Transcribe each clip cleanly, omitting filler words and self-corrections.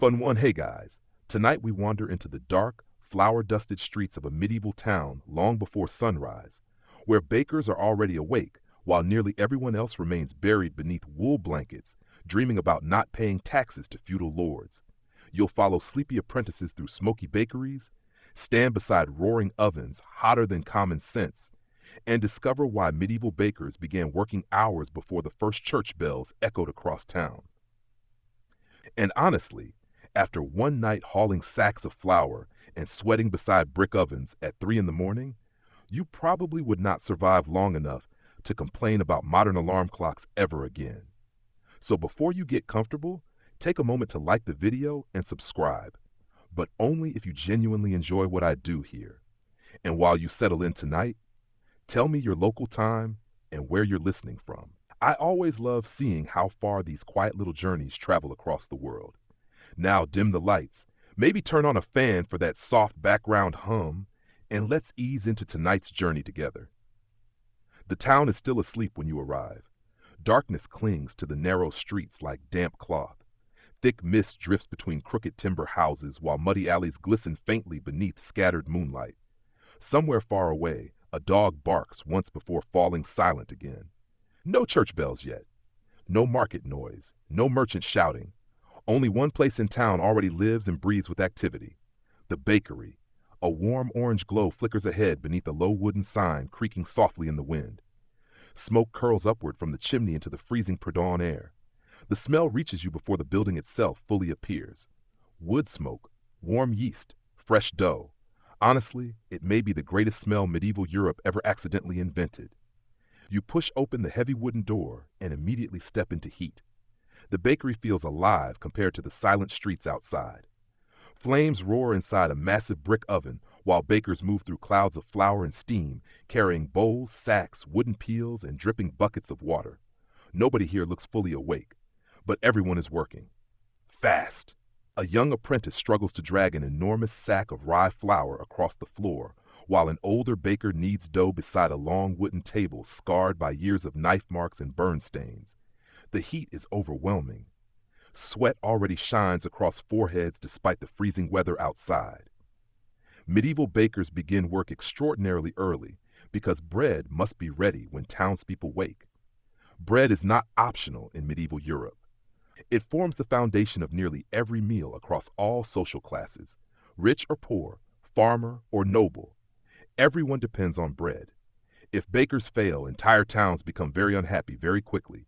Fun one, hey guys. Tonight we wander into the dark, flower-dusted streets of a medieval town long before sunrise, where bakers are already awake, while nearly everyone else remains buried beneath wool blankets, dreaming about not paying taxes to feudal lords. You'll follow sleepy apprentices through smoky bakeries, stand beside roaring ovens hotter than common sense, and discover why medieval bakers began working hours before the first church bells echoed across town. And honestly, after one night hauling sacks of flour and sweating beside brick ovens at 3 in the morning, you probably would not survive long enough to complain about modern alarm clocks ever again. So before you get comfortable, take a moment to like the video and subscribe, but only if you genuinely enjoy what I do here. And while you settle in tonight, tell me your local time and where you're listening from. I always love seeing how far these quiet little journeys travel across the world. Now dim the lights, maybe turn on a fan for that soft background hum, and let's ease into tonight's journey together. The town is still asleep when you arrive. Darkness clings to the narrow streets like damp cloth. Thick mist drifts between crooked timber houses while muddy alleys glisten faintly beneath scattered moonlight. Somewhere far away, a dog barks once before falling silent again. No church bells yet. No market noise. No merchant shouting. Only one place in town already lives and breathes with activity. The bakery. A warm orange glow flickers ahead beneath a low wooden sign creaking softly in the wind. Smoke curls upward from the chimney into the freezing pre-dawn air. The smell reaches you before the building itself fully appears. Wood smoke, warm yeast, fresh dough. Honestly, it may be the greatest smell medieval Europe ever accidentally invented. You push open the heavy wooden door and immediately step into heat. The bakery feels alive compared to the silent streets outside. Flames roar inside a massive brick oven while bakers move through clouds of flour and steam, carrying bowls, sacks, wooden peels, and dripping buckets of water. Nobody here looks fully awake, but everyone is working. Fast. A young apprentice struggles to drag an enormous sack of rye flour across the floor, while an older baker kneads dough beside a long wooden table scarred by years of knife marks and burn stains. The heat is overwhelming. Sweat already shines across foreheads despite the freezing weather outside. Medieval bakers begin work extraordinarily early because bread must be ready when townspeople wake. Bread is not optional in medieval Europe. It forms the foundation of nearly every meal across all social classes, rich or poor, farmer or noble. Everyone depends on bread. If bakers fail, entire towns become very unhappy very quickly.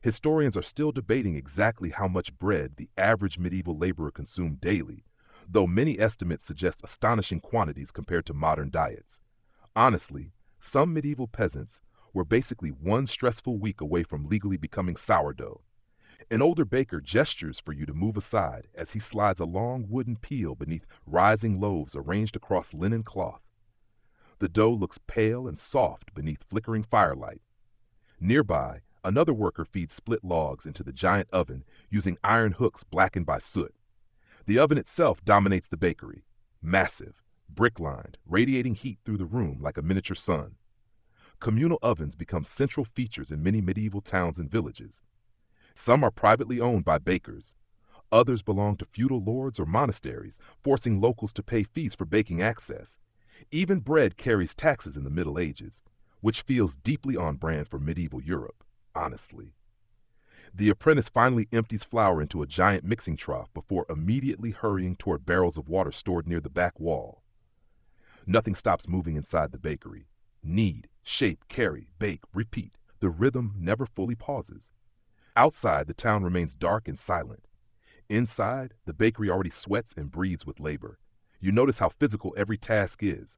Historians are still debating exactly how much bread the average medieval laborer consumed daily, though many estimates suggest astonishing quantities compared to modern diets. Honestly, some medieval peasants were basically one stressful week away from legally becoming sourdough. An older baker gestures for you to move aside as he slides a long wooden peel beneath rising loaves arranged across linen cloth. The dough looks pale and soft beneath flickering firelight. Nearby, another worker feeds split logs into the giant oven using iron hooks blackened by soot. The oven itself dominates the bakery, massive, brick-lined, radiating heat through the room like a miniature sun. Communal ovens become central features in many medieval towns and villages. Some are privately owned by bakers. Others belong to feudal lords or monasteries, forcing locals to pay fees for baking access. Even bread carries taxes in the Middle Ages, which feels deeply on brand for medieval Europe, honestly. The apprentice finally empties flour into a giant mixing trough before immediately hurrying toward barrels of water stored near the back wall. Nothing stops moving inside the bakery. Knead, shape, carry, bake, repeat. The rhythm never fully pauses. Outside, the town remains dark and silent. Inside, the bakery already sweats and breathes with labor. You notice how physical every task is.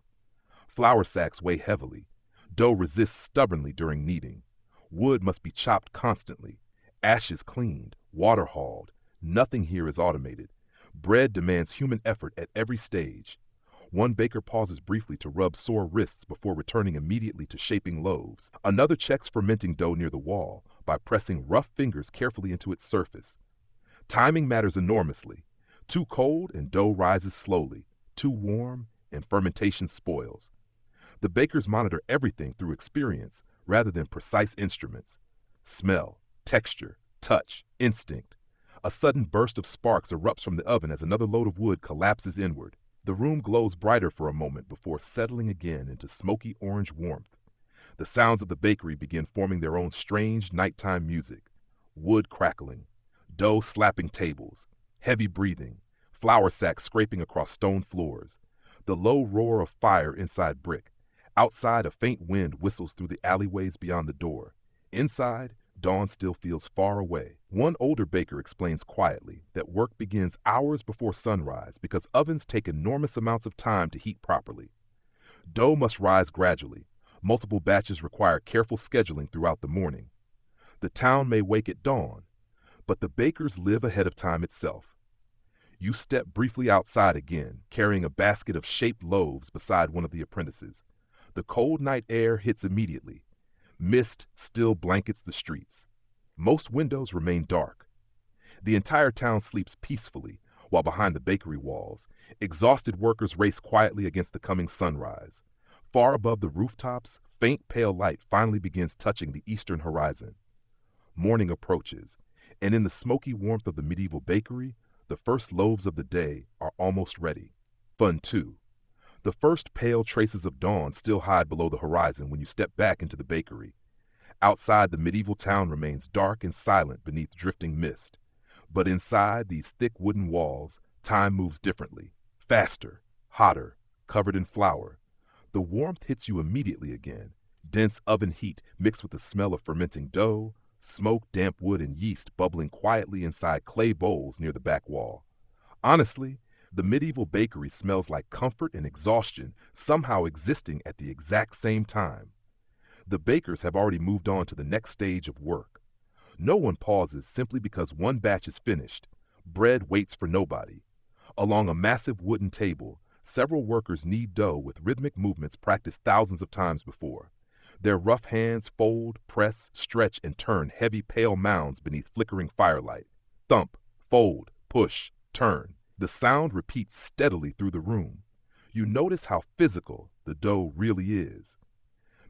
Flour sacks weigh heavily. Dough resists stubbornly during kneading. Wood must be chopped constantly. Ashes cleaned, water hauled. Nothing here is automated. Bread demands human effort at every stage. One baker pauses briefly to rub sore wrists before returning immediately to shaping loaves. Another checks fermenting dough near the wall by pressing rough fingers carefully into its surface. Timing matters enormously. Too cold and dough rises slowly. Too warm and fermentation spoils. The bakers monitor everything through experience rather than precise instruments. Smell, texture, touch, instinct. A sudden burst of sparks erupts from the oven as another load of wood collapses inward. The room glows brighter for a moment before settling again into smoky orange warmth. The sounds of the bakery begin forming their own strange nighttime music. Wood crackling, dough slapping tables, heavy breathing, flour sacks scraping across stone floors, the low roar of fire inside brick. Outside, a faint wind whistles through the alleyways beyond the door. Inside, dawn still feels far away. One older baker explains quietly that work begins hours before sunrise because ovens take enormous amounts of time to heat properly. Dough must rise gradually. Multiple batches require careful scheduling throughout the morning. The town may wake at dawn, but the bakers live ahead of time itself. You step briefly outside again, carrying a basket of shaped loaves beside one of the apprentices. The cold night air hits immediately. Mist still blankets the streets. Most windows remain dark. The entire town sleeps peacefully, while behind the bakery walls, exhausted workers race quietly against the coming sunrise. Far above the rooftops, faint pale light finally begins touching the eastern horizon. Morning approaches, and in the smoky warmth of the medieval bakery, the first loaves of the day are almost ready. Fun 2. The first pale traces of dawn still hide below the horizon when you step back into the bakery. Outside, the medieval town remains dark and silent beneath drifting mist. But inside these thick wooden walls, time moves differently. Faster, hotter, covered in flour. The warmth hits you immediately again. Dense oven heat mixed with the smell of fermenting dough, smoke, damp wood, and yeast bubbling quietly inside clay bowls near the back wall. Honestly, the medieval bakery smells like comfort and exhaustion somehow existing at the exact same time. The bakers have already moved on to the next stage of work. No one pauses simply because one batch is finished. Bread waits for nobody. Along a massive wooden table, several workers knead dough with rhythmic movements practiced thousands of times before. Their rough hands fold, press, stretch, and turn heavy pale mounds beneath flickering firelight. Thump, fold, push, turn. The sound repeats steadily through the room. You notice how physical the dough really is.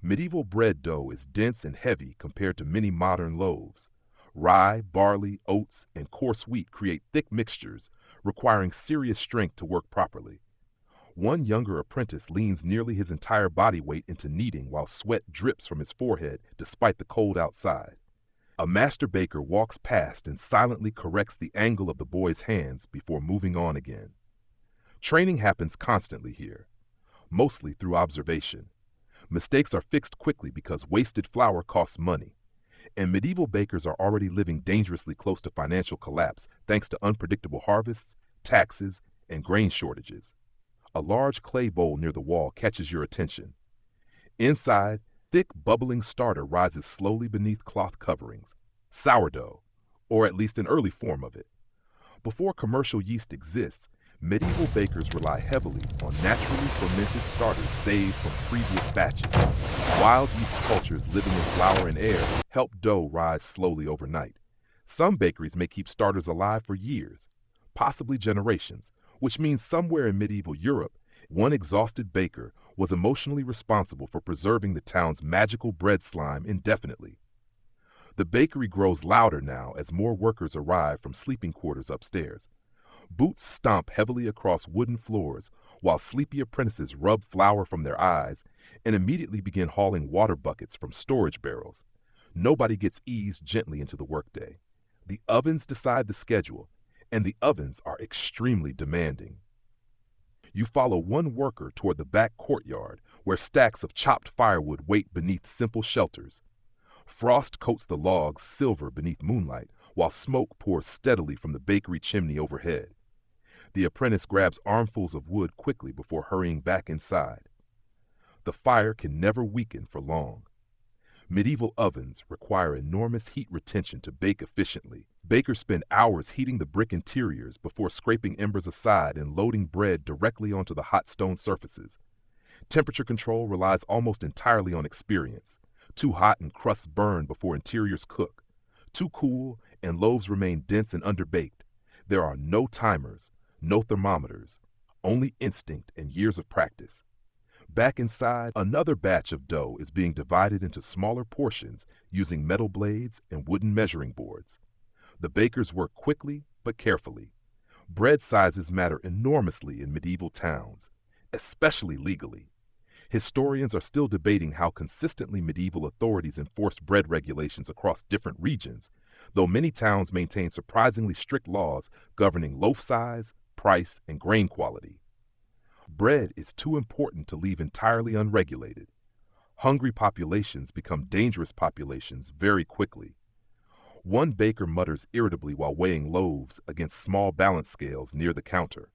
Medieval bread dough is dense and heavy compared to many modern loaves. Rye, barley, oats, and coarse wheat create thick mixtures, requiring serious strength to work properly. One younger apprentice leans nearly his entire body weight into kneading while sweat drips from his forehead despite the cold outside. A master baker walks past and silently corrects the angle of the boy's hands before moving on again. Training happens constantly here, mostly through observation. Mistakes are fixed quickly because wasted flour costs money, and medieval bakers are already living dangerously close to financial collapse thanks to unpredictable harvests, taxes, and grain shortages. A large clay bowl near the wall catches your attention. Inside, thick, bubbling starter rises slowly beneath cloth coverings. Sourdough, or at least an early form of it. Before commercial yeast exists, medieval bakers rely heavily on naturally fermented starters saved from previous batches. Wild yeast cultures living in flour and air help dough rise slowly overnight. Some bakeries may keep starters alive for years, possibly generations, which means somewhere in medieval Europe, one exhausted baker was emotionally responsible for preserving the town's magical bread slime indefinitely. The bakery grows louder now as more workers arrive from sleeping quarters upstairs. Boots stomp heavily across wooden floors while sleepy apprentices rub flour from their eyes and immediately begin hauling water buckets from storage barrels. Nobody gets eased gently into the workday. The ovens decide the schedule, and the ovens are extremely demanding. You follow one worker toward the back courtyard where stacks of chopped firewood wait beneath simple shelters. Frost coats the logs silver beneath moonlight while smoke pours steadily from the bakery chimney overhead. The apprentice grabs armfuls of wood quickly before hurrying back inside. The fire can never weaken for long. Medieval ovens require enormous heat retention to bake efficiently. Bakers spend hours heating the brick interiors before scraping embers aside and loading bread directly onto the hot stone surfaces. Temperature control relies almost entirely on experience. Too hot and crusts burn before interiors cook. Too cool and loaves remain dense and underbaked. There are no timers, no thermometers, only instinct and years of practice. Back inside, another batch of dough is being divided into smaller portions using metal blades and wooden measuring boards. The bakers work quickly but carefully. Bread sizes matter enormously in medieval towns, especially legally. Historians are still debating how consistently medieval authorities enforced bread regulations across different regions, though many towns maintain surprisingly strict laws governing loaf size, price, and grain quality. Bread is too important to leave entirely unregulated. Hungry populations become dangerous populations very quickly. One baker mutters irritably while weighing loaves against small balance scales near the counter.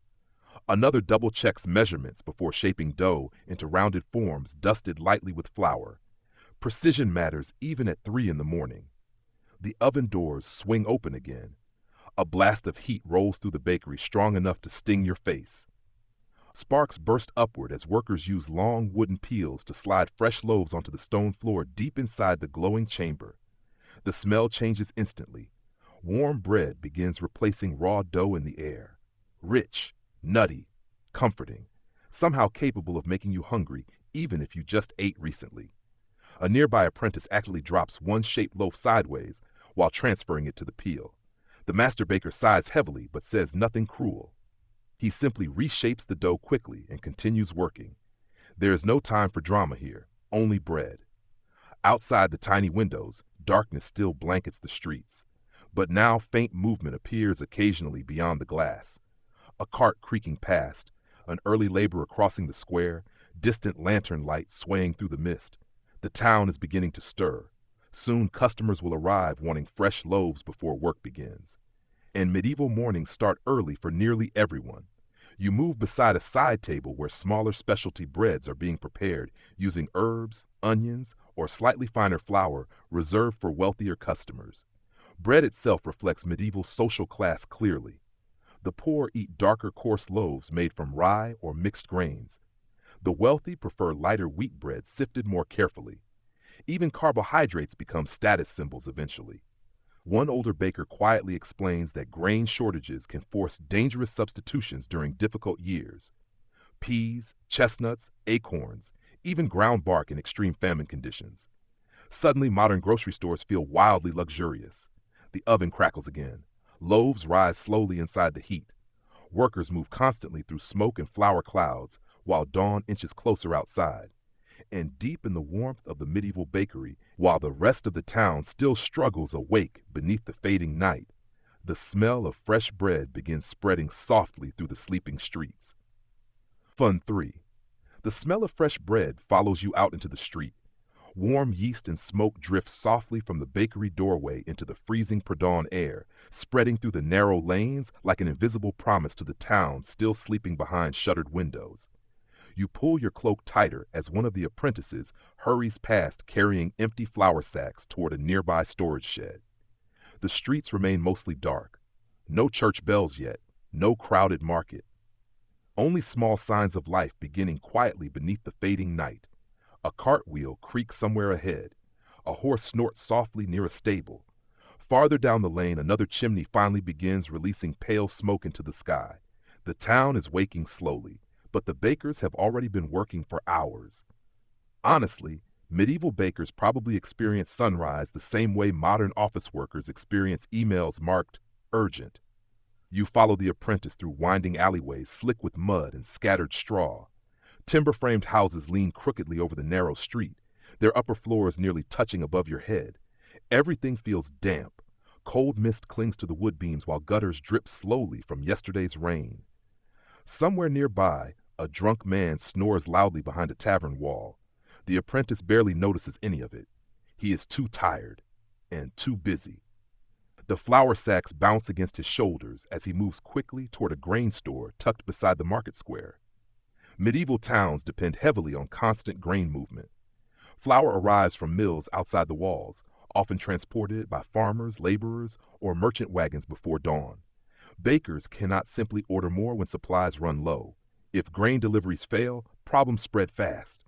Another double checks measurements before shaping dough into rounded forms dusted lightly with flour. Precision matters even at 3 in the morning. The oven doors swing open again. A blast of heat rolls through the bakery strong enough to sting your face. Sparks burst upward as workers use long wooden peels to slide fresh loaves onto the stone floor deep inside the glowing chamber. The smell changes instantly. Warm bread begins replacing raw dough in the air. Rich, nutty, comforting, somehow capable of making you hungry even if you just ate recently. A nearby apprentice actually drops one shaped loaf sideways while transferring it to the peel. The master baker sighs heavily but says nothing cruel. He simply reshapes the dough quickly and continues working. There is no time for drama here, only bread. Outside the tiny windows, darkness still blankets the streets. But now faint movement appears occasionally beyond the glass. A cart creaking past, an early laborer crossing the square, distant lantern lights swaying through the mist. The town is beginning to stir. Soon customers will arrive wanting fresh loaves before work begins. And medieval mornings start early for nearly everyone. You move beside a side table where smaller specialty breads are being prepared using herbs, onions, or slightly finer flour reserved for wealthier customers. Bread itself reflects medieval social class clearly. The poor eat darker coarse loaves made from rye or mixed grains. The wealthy prefer lighter wheat bread sifted more carefully. Even carbohydrates become status symbols eventually. One older baker quietly explains that grain shortages can force dangerous substitutions during difficult years. Peas, chestnuts, acorns, even ground bark in extreme famine conditions. Suddenly, modern grocery stores feel wildly luxurious. The oven crackles again. Loaves rise slowly inside the heat. Workers move constantly through smoke and flour clouds while dawn inches closer outside. And deep in the warmth of the medieval bakery, while the rest of the town still struggles awake beneath the fading night, the smell of fresh bread begins spreading softly through the sleeping streets. Fun 3. The smell of fresh bread follows you out into the street. Warm yeast and smoke drift softly from the bakery doorway into the freezing pre-dawn air, spreading through the narrow lanes like an invisible promise to the town still sleeping behind shuttered windows. You pull your cloak tighter as one of the apprentices hurries past carrying empty flour sacks toward a nearby storage shed. The streets remain mostly dark. No church bells yet, no crowded market. Only small signs of life beginning quietly beneath the fading night. A cartwheel creaks somewhere ahead. A horse snorts softly near a stable. Farther down the lane, another chimney finally begins releasing pale smoke into the sky. The town is waking slowly, but the bakers have already been working for hours. Honestly, medieval bakers probably experience sunrise the same way modern office workers experience emails marked urgent. You follow the apprentice through winding alleyways slick with mud and scattered straw. Timber-framed houses lean crookedly over the narrow street, their upper floors nearly touching above your head. Everything feels damp. Cold mist clings to the wood beams while gutters drip slowly from yesterday's rain. Somewhere nearby, a drunk man snores loudly behind a tavern wall. The apprentice barely notices any of it. He is too tired and too busy. The flour sacks bounce against his shoulders as he moves quickly toward a grain store tucked beside the market square. Medieval towns depend heavily on constant grain movement. Flour arrives from mills outside the walls, often transported by farmers, laborers, or merchant wagons before dawn. Bakers cannot simply order more when supplies run low. If grain deliveries fail, problems spread fast.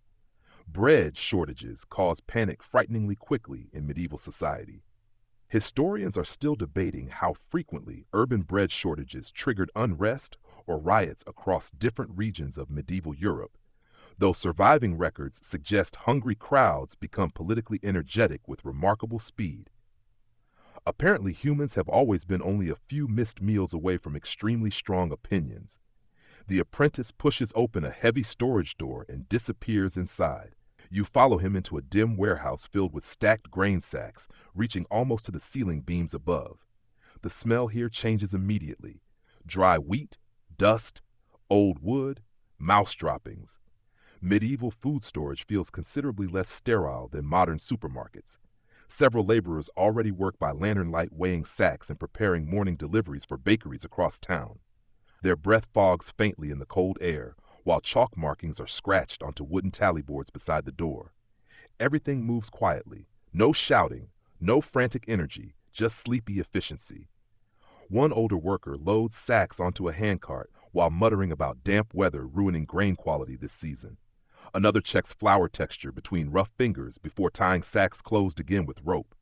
Bread shortages cause panic frighteningly quickly in medieval society. Historians are still debating how frequently urban bread shortages triggered unrest or riots across different regions of medieval Europe, though surviving records suggest hungry crowds become politically energetic with remarkable speed. Apparently, humans have always been only a few missed meals away from extremely strong opinions. The apprentice pushes open a heavy storage door and disappears inside. You follow him into a dim warehouse filled with stacked grain sacks, reaching almost to the ceiling beams above. The smell here changes immediately. Dry wheat, dust, old wood, mouse droppings. Medieval food storage feels considerably less sterile than modern supermarkets. Several laborers already work by lantern light weighing sacks and preparing morning deliveries for bakeries across town. Their breath fogs faintly in the cold air, while chalk markings are scratched onto wooden tally boards beside the door. Everything moves quietly. No shouting, no frantic energy, just sleepy efficiency. One older worker loads sacks onto a handcart while muttering about damp weather ruining grain quality this season. Another checks flour texture between rough fingers before tying sacks closed again with rope.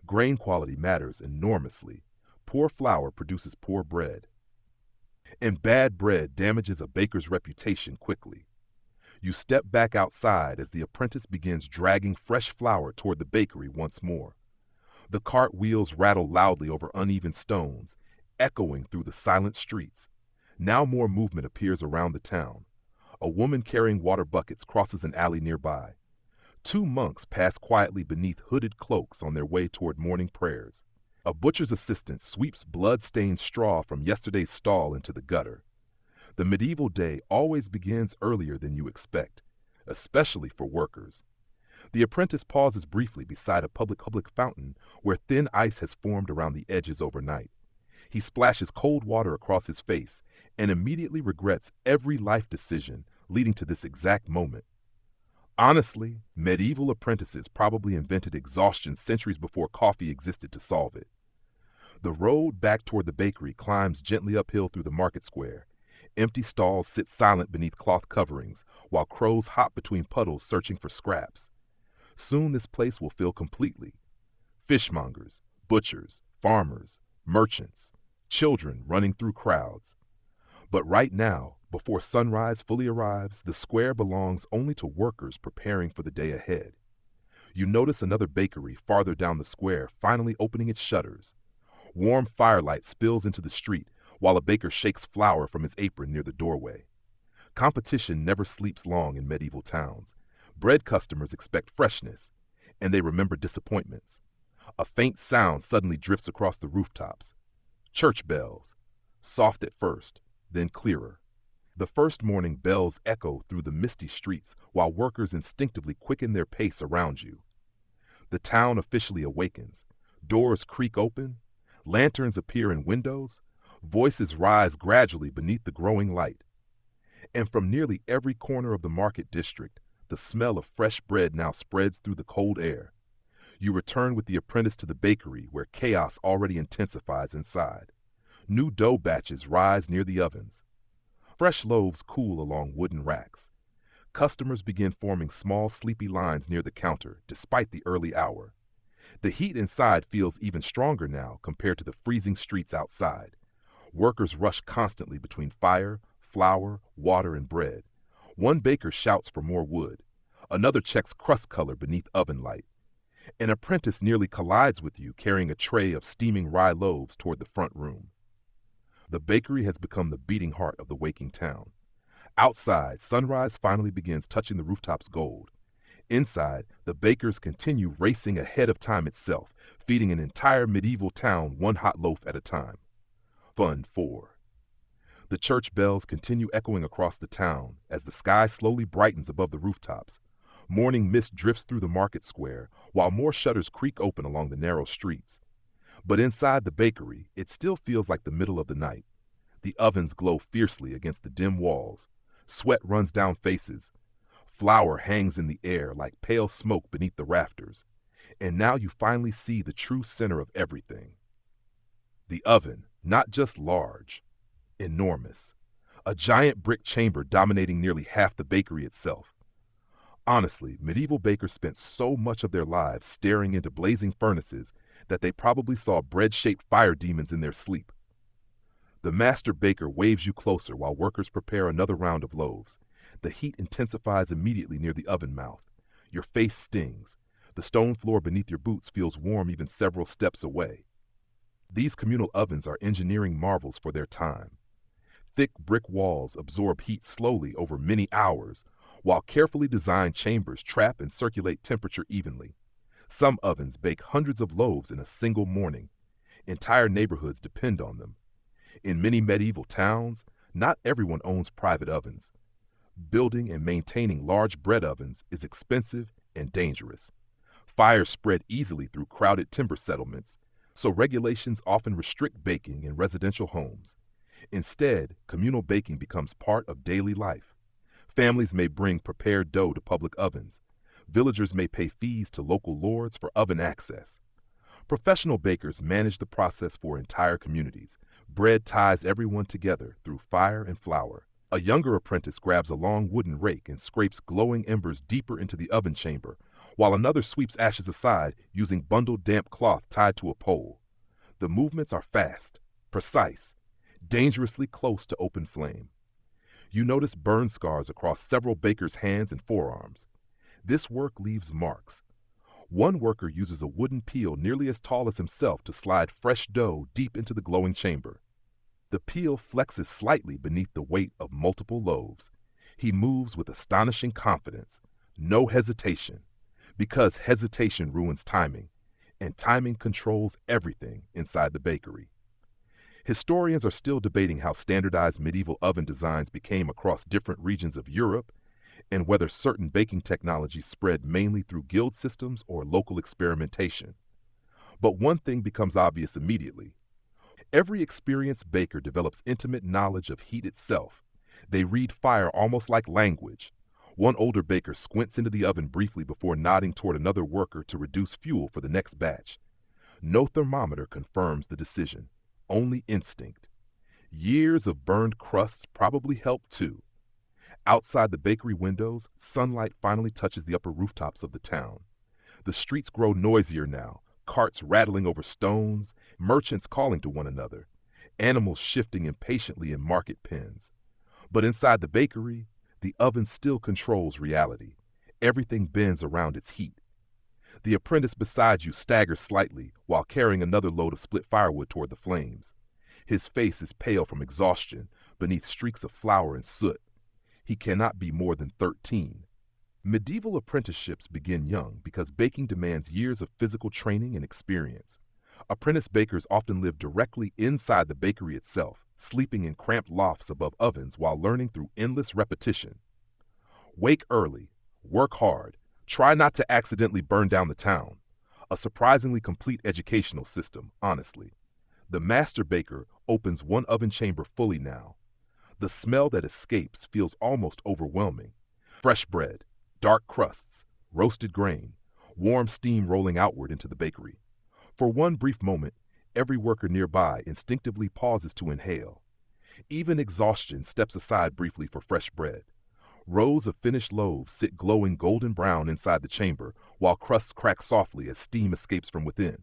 Grain quality matters enormously. Poor flour produces poor bread. And bad bread damages a baker's reputation quickly. You step back outside as the apprentice begins dragging fresh flour toward the bakery once more. The cart wheels rattle loudly over uneven stones, echoing through the silent streets. Now more movement appears around the town. A woman carrying water buckets crosses an alley nearby. Two monks pass quietly beneath hooded cloaks on their way toward morning prayers. A butcher's assistant sweeps blood-stained straw from yesterday's stall into the gutter. The medieval day always begins earlier than you expect, especially for workers. The apprentice pauses briefly beside a public fountain where thin ice has formed around the edges overnight. He splashes cold water across his face and immediately regrets every life decision leading to this exact moment. Honestly, medieval apprentices probably invented exhaustion centuries before coffee existed to solve it. The road back toward the bakery climbs gently uphill through the market square. Empty stalls sit silent beneath cloth coverings, while crows hop between puddles searching for scraps. Soon this place will fill completely. Fishmongers, butchers, farmers, merchants, children running through crowds. But right now, before sunrise fully arrives, the square belongs only to workers preparing for the day ahead. You notice another bakery farther down the square finally opening its shutters. Warm firelight spills into the street while a baker shakes flour from his apron near the doorway. Competition never sleeps long in medieval towns. Bread customers expect freshness, and they remember disappointments. A faint sound suddenly drifts across the rooftops. Church bells, soft at first, then clearer. The first morning bells echo through the misty streets while workers instinctively quicken their pace around you. The town officially awakens. Doors creak open. Lanterns appear in windows. Voices rise gradually beneath the growing light. And from nearly every corner of the market district, the smell of fresh bread now spreads through the cold air. You return with the apprentice to the bakery where chaos already intensifies inside. New dough batches rise near the ovens. Fresh loaves cool along wooden racks. Customers begin forming small, sleepy lines near the counter, despite the early hour. The heat inside feels even stronger now compared to the freezing streets outside. Workers rush constantly between fire, flour, water, and bread. One baker shouts for more wood. Another checks crust color beneath oven light. An apprentice nearly collides with you carrying a tray of steaming rye loaves toward the front room. The bakery has become the beating heart of the waking town. Outside, sunrise finally begins touching the rooftops gold. Inside, the bakers continue racing ahead of time itself, feeding an entire medieval town one hot loaf at a time. Fun 4. The church bells continue echoing across the town as the sky slowly brightens above the rooftops. Morning mist drifts through the market square, while more shutters creak open along the narrow streets. But inside the bakery, it still feels like the middle of the night. The ovens glow fiercely against the dim walls. Sweat runs down faces. Flour hangs in the air like pale smoke beneath the rafters. And now you finally see the true center of everything. The oven, not just large, enormous. A giant brick chamber dominating nearly half the bakery itself. Honestly, medieval bakers spent so much of their lives staring into blazing furnaces that they probably saw bread-shaped fire demons in their sleep. The master baker waves you closer while workers prepare another round of loaves. The heat intensifies immediately near the oven mouth. Your face stings. The stone floor beneath your boots feels warm even several steps away. These communal ovens are engineering marvels for their time. Thick brick walls absorb heat slowly over many hours, while carefully designed chambers trap and circulate temperature evenly. Some ovens bake hundreds of loaves in a single morning. Entire neighborhoods depend on them. In many medieval towns, not everyone owns private ovens. Building and maintaining large bread ovens is expensive and dangerous. Fires spread easily through crowded timber settlements, so regulations often restrict baking in residential homes. Instead, communal baking becomes part of daily life. Families may bring prepared dough to public ovens. Villagers may pay fees to local lords for oven access. Professional bakers manage the process for entire communities. Bread ties everyone together through fire and flour. A younger apprentice grabs a long wooden rake and scrapes glowing embers deeper into the oven chamber, while another sweeps ashes aside using bundled damp cloth tied to a pole. The movements are fast, precise, dangerously close to open flame. You notice burn scars across several bakers' hands and forearms. This work leaves marks. One worker uses a wooden peel nearly as tall as himself to slide fresh dough deep into the glowing chamber. The peel flexes slightly beneath the weight of multiple loaves. He moves with astonishing confidence, no hesitation, because hesitation ruins timing, and timing controls everything inside the bakery. Historians are still debating how standardized medieval oven designs became across different regions of Europe, and whether certain baking technologies spread mainly through guild systems or local experimentation. But one thing becomes obvious immediately. Every experienced baker develops intimate knowledge of heat itself. They read fire almost like language. One older baker squints into the oven briefly before nodding toward another worker to reduce fuel for the next batch. No thermometer confirms the decision, only instinct. Years of burned crusts probably help too. Outside the bakery windows, sunlight finally touches the upper rooftops of the town. The streets grow noisier now, carts rattling over stones, merchants calling to one another, animals shifting impatiently in market pens. But inside the bakery, the oven still controls reality. Everything bends around its heat. The apprentice beside you staggers slightly while carrying another load of split firewood toward the flames. His face is pale from exhaustion beneath streaks of flour and soot. He cannot be more than 13. Medieval apprenticeships begin young because baking demands years of physical training and experience. Apprentice bakers often live directly inside the bakery itself, sleeping in cramped lofts above ovens while learning through endless repetition. Wake early, work hard, try not to accidentally burn down the town. A surprisingly complete educational system, honestly. The master baker opens one oven chamber fully now. The smell that escapes feels almost overwhelming. Fresh bread, dark crusts, roasted grain, warm steam rolling outward into the bakery. For one brief moment, every worker nearby instinctively pauses to inhale. Even exhaustion steps aside briefly for fresh bread. Rows of finished loaves sit glowing golden brown inside the chamber, while crusts crack softly as steam escapes from within.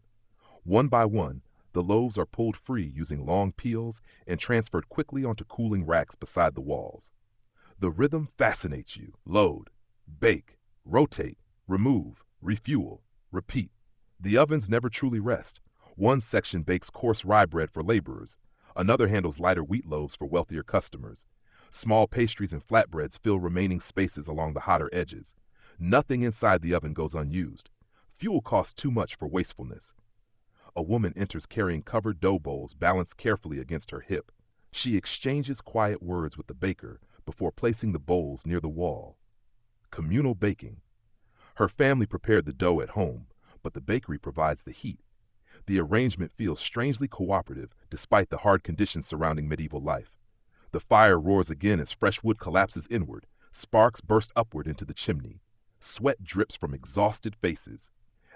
One by one, the loaves are pulled free using long peels and transferred quickly onto cooling racks beside the walls. The rhythm fascinates you. Load, bake, rotate, remove, refuel, repeat. The ovens never truly rest. One section bakes coarse rye bread for laborers. Another handles lighter wheat loaves for wealthier customers. Small pastries and flatbreads fill remaining spaces along the hotter edges. Nothing inside the oven goes unused. Fuel costs too much for wastefulness. A woman enters carrying covered dough bowls balanced carefully against her hip. She exchanges quiet words with the baker before placing the bowls near the wall. Communal baking. Her family prepared the dough at home, but the bakery provides the heat. The arrangement feels strangely cooperative despite the hard conditions surrounding medieval life. The fire roars again as fresh wood collapses inward. Sparks burst upward into the chimney. Sweat drips from exhausted faces.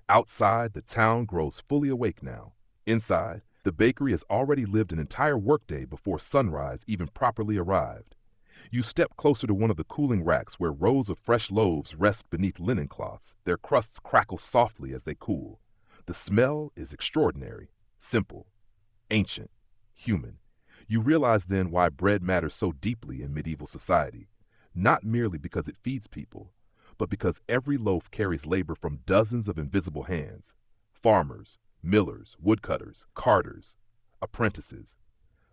Outside, the town grows fully awake now. Inside, the bakery has already lived an entire workday before sunrise even properly arrived. You step closer to one of the cooling racks where rows of fresh loaves rest beneath linen cloths. Their crusts crackle softly as they cool. The smell is extraordinary, simple, ancient, human. You realize then why bread matters so deeply in medieval society, not merely because it feeds people, but because every loaf carries labor from dozens of invisible hands: farmers, millers, woodcutters, carters, apprentices.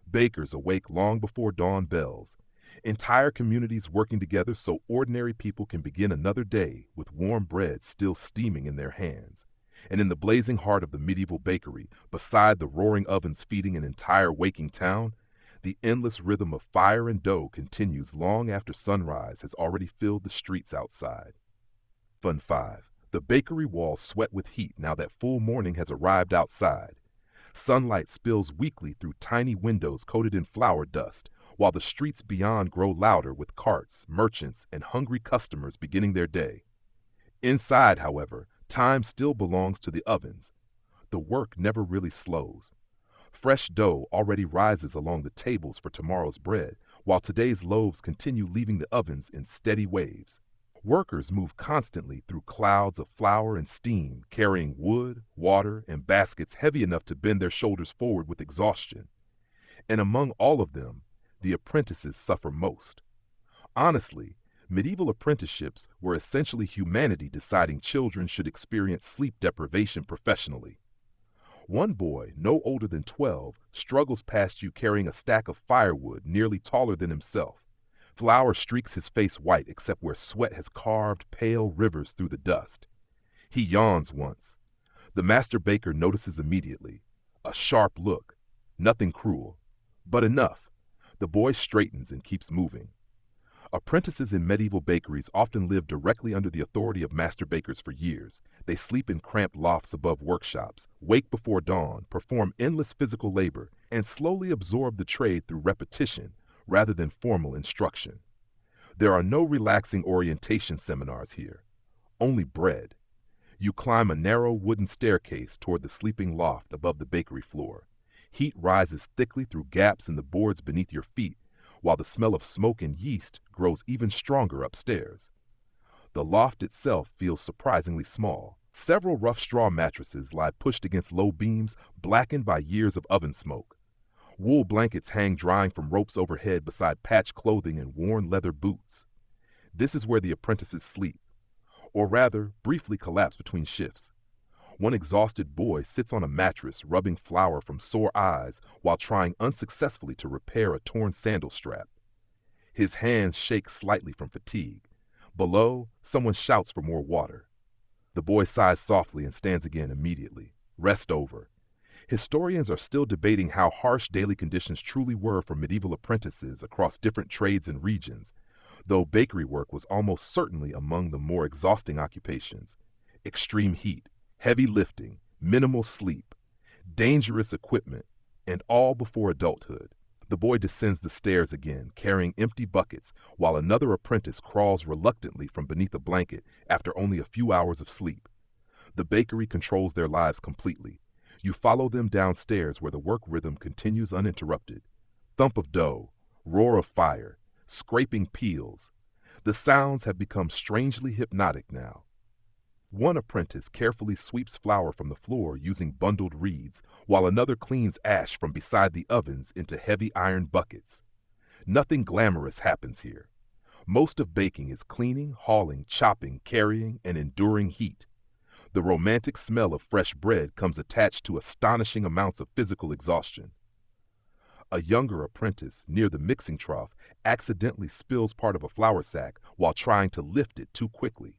Bakers awake long before dawn bells. Entire communities working together so ordinary people can begin another day with warm bread still steaming in their hands. And in the blazing heart of the medieval bakery, beside the roaring ovens feeding an entire waking town, the endless rhythm of fire and dough continues long after sunrise has already filled the streets outside. Fun 5. The bakery walls sweat with heat now that full morning has arrived outside. Sunlight spills weakly through tiny windows coated in flour dust, while the streets beyond grow louder with carts, merchants, and hungry customers beginning their day. Inside, however, time still belongs to the ovens. The work never really slows. Fresh dough already rises along the tables for tomorrow's bread, while today's loaves continue leaving the ovens in steady waves. Workers move constantly through clouds of flour and steam, carrying wood, water, and baskets heavy enough to bend their shoulders forward with exhaustion. And among all of them, the apprentices suffer most. Honestly, medieval apprenticeships were essentially humanity deciding children should experience sleep deprivation professionally. One boy, no older than 12, struggles past you carrying a stack of firewood nearly taller than himself. Flour streaks his face white except where sweat has carved pale rivers through the dust. He yawns once. The master baker notices immediately. A sharp look. Nothing cruel. But enough. The boy straightens and keeps moving. Apprentices in medieval bakeries often live directly under the authority of master bakers for years. They sleep in cramped lofts above workshops, wake before dawn, perform endless physical labor, and slowly absorb the trade through repetition rather than formal instruction. There are no relaxing orientation seminars here, only bread. You climb a narrow wooden staircase toward the sleeping loft above the bakery floor. Heat rises thickly through gaps in the boards beneath your feet, while the smell of smoke and yeast grows even stronger upstairs. The loft itself feels surprisingly small. Several rough straw mattresses lie pushed against low beams, blackened by years of oven smoke. Wool blankets hang drying from ropes overhead beside patched clothing and worn leather boots. This is where the apprentices sleep, or rather, briefly collapse between shifts. One exhausted boy sits on a mattress, rubbing flour from sore eyes while trying unsuccessfully to repair a torn sandal strap. His hands shake slightly from fatigue. Below, someone shouts for more water. The boy sighs softly and stands again immediately. Rest over. Historians are still debating how harsh daily conditions truly were for medieval apprentices across different trades and regions, though bakery work was almost certainly among the more exhausting occupations. Extreme heat, heavy lifting, minimal sleep, dangerous equipment, and all before adulthood. The boy descends the stairs again, carrying empty buckets, while another apprentice crawls reluctantly from beneath a blanket after only a few hours of sleep. The bakery controls their lives completely. You follow them downstairs where the work rhythm continues uninterrupted. Thump of dough, roar of fire, scraping peels. The sounds have become strangely hypnotic now. One apprentice carefully sweeps flour from the floor using bundled reeds, while another cleans ash from beside the ovens into heavy iron buckets. Nothing glamorous happens here. Most of baking is cleaning, hauling, chopping, carrying, and enduring heat. The romantic smell of fresh bread comes attached to astonishing amounts of physical exhaustion. A younger apprentice, near the mixing trough, accidentally spills part of a flour sack while trying to lift it too quickly.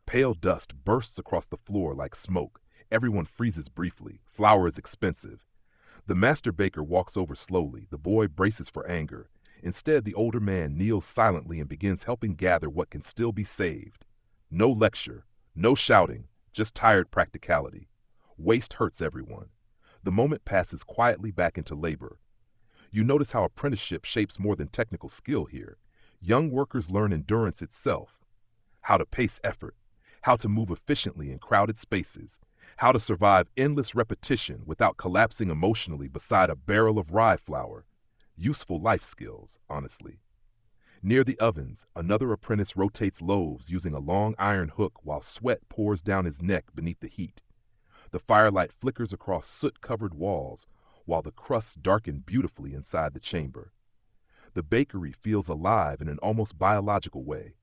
Pale dust bursts across the floor like smoke. Everyone freezes briefly. Flour is expensive. The master baker walks over slowly. The boy braces for anger. Instead, the older man kneels silently and begins helping gather what can still be saved. No lecture, no shouting, just tired practicality. Waste hurts everyone. The moment passes quietly back into labor. You notice how apprenticeship shapes more than technical skill here. Young workers learn endurance itself. How to pace effort. How to move efficiently in crowded spaces. How to survive endless repetition without collapsing emotionally beside a barrel of rye flour. Useful life skills, honestly. Near the ovens, another apprentice rotates loaves using a long iron hook while sweat pours down his neck beneath the heat. The firelight flickers across soot-covered walls, while the crusts darken beautifully inside the chamber. The bakery feels alive in an almost biological way.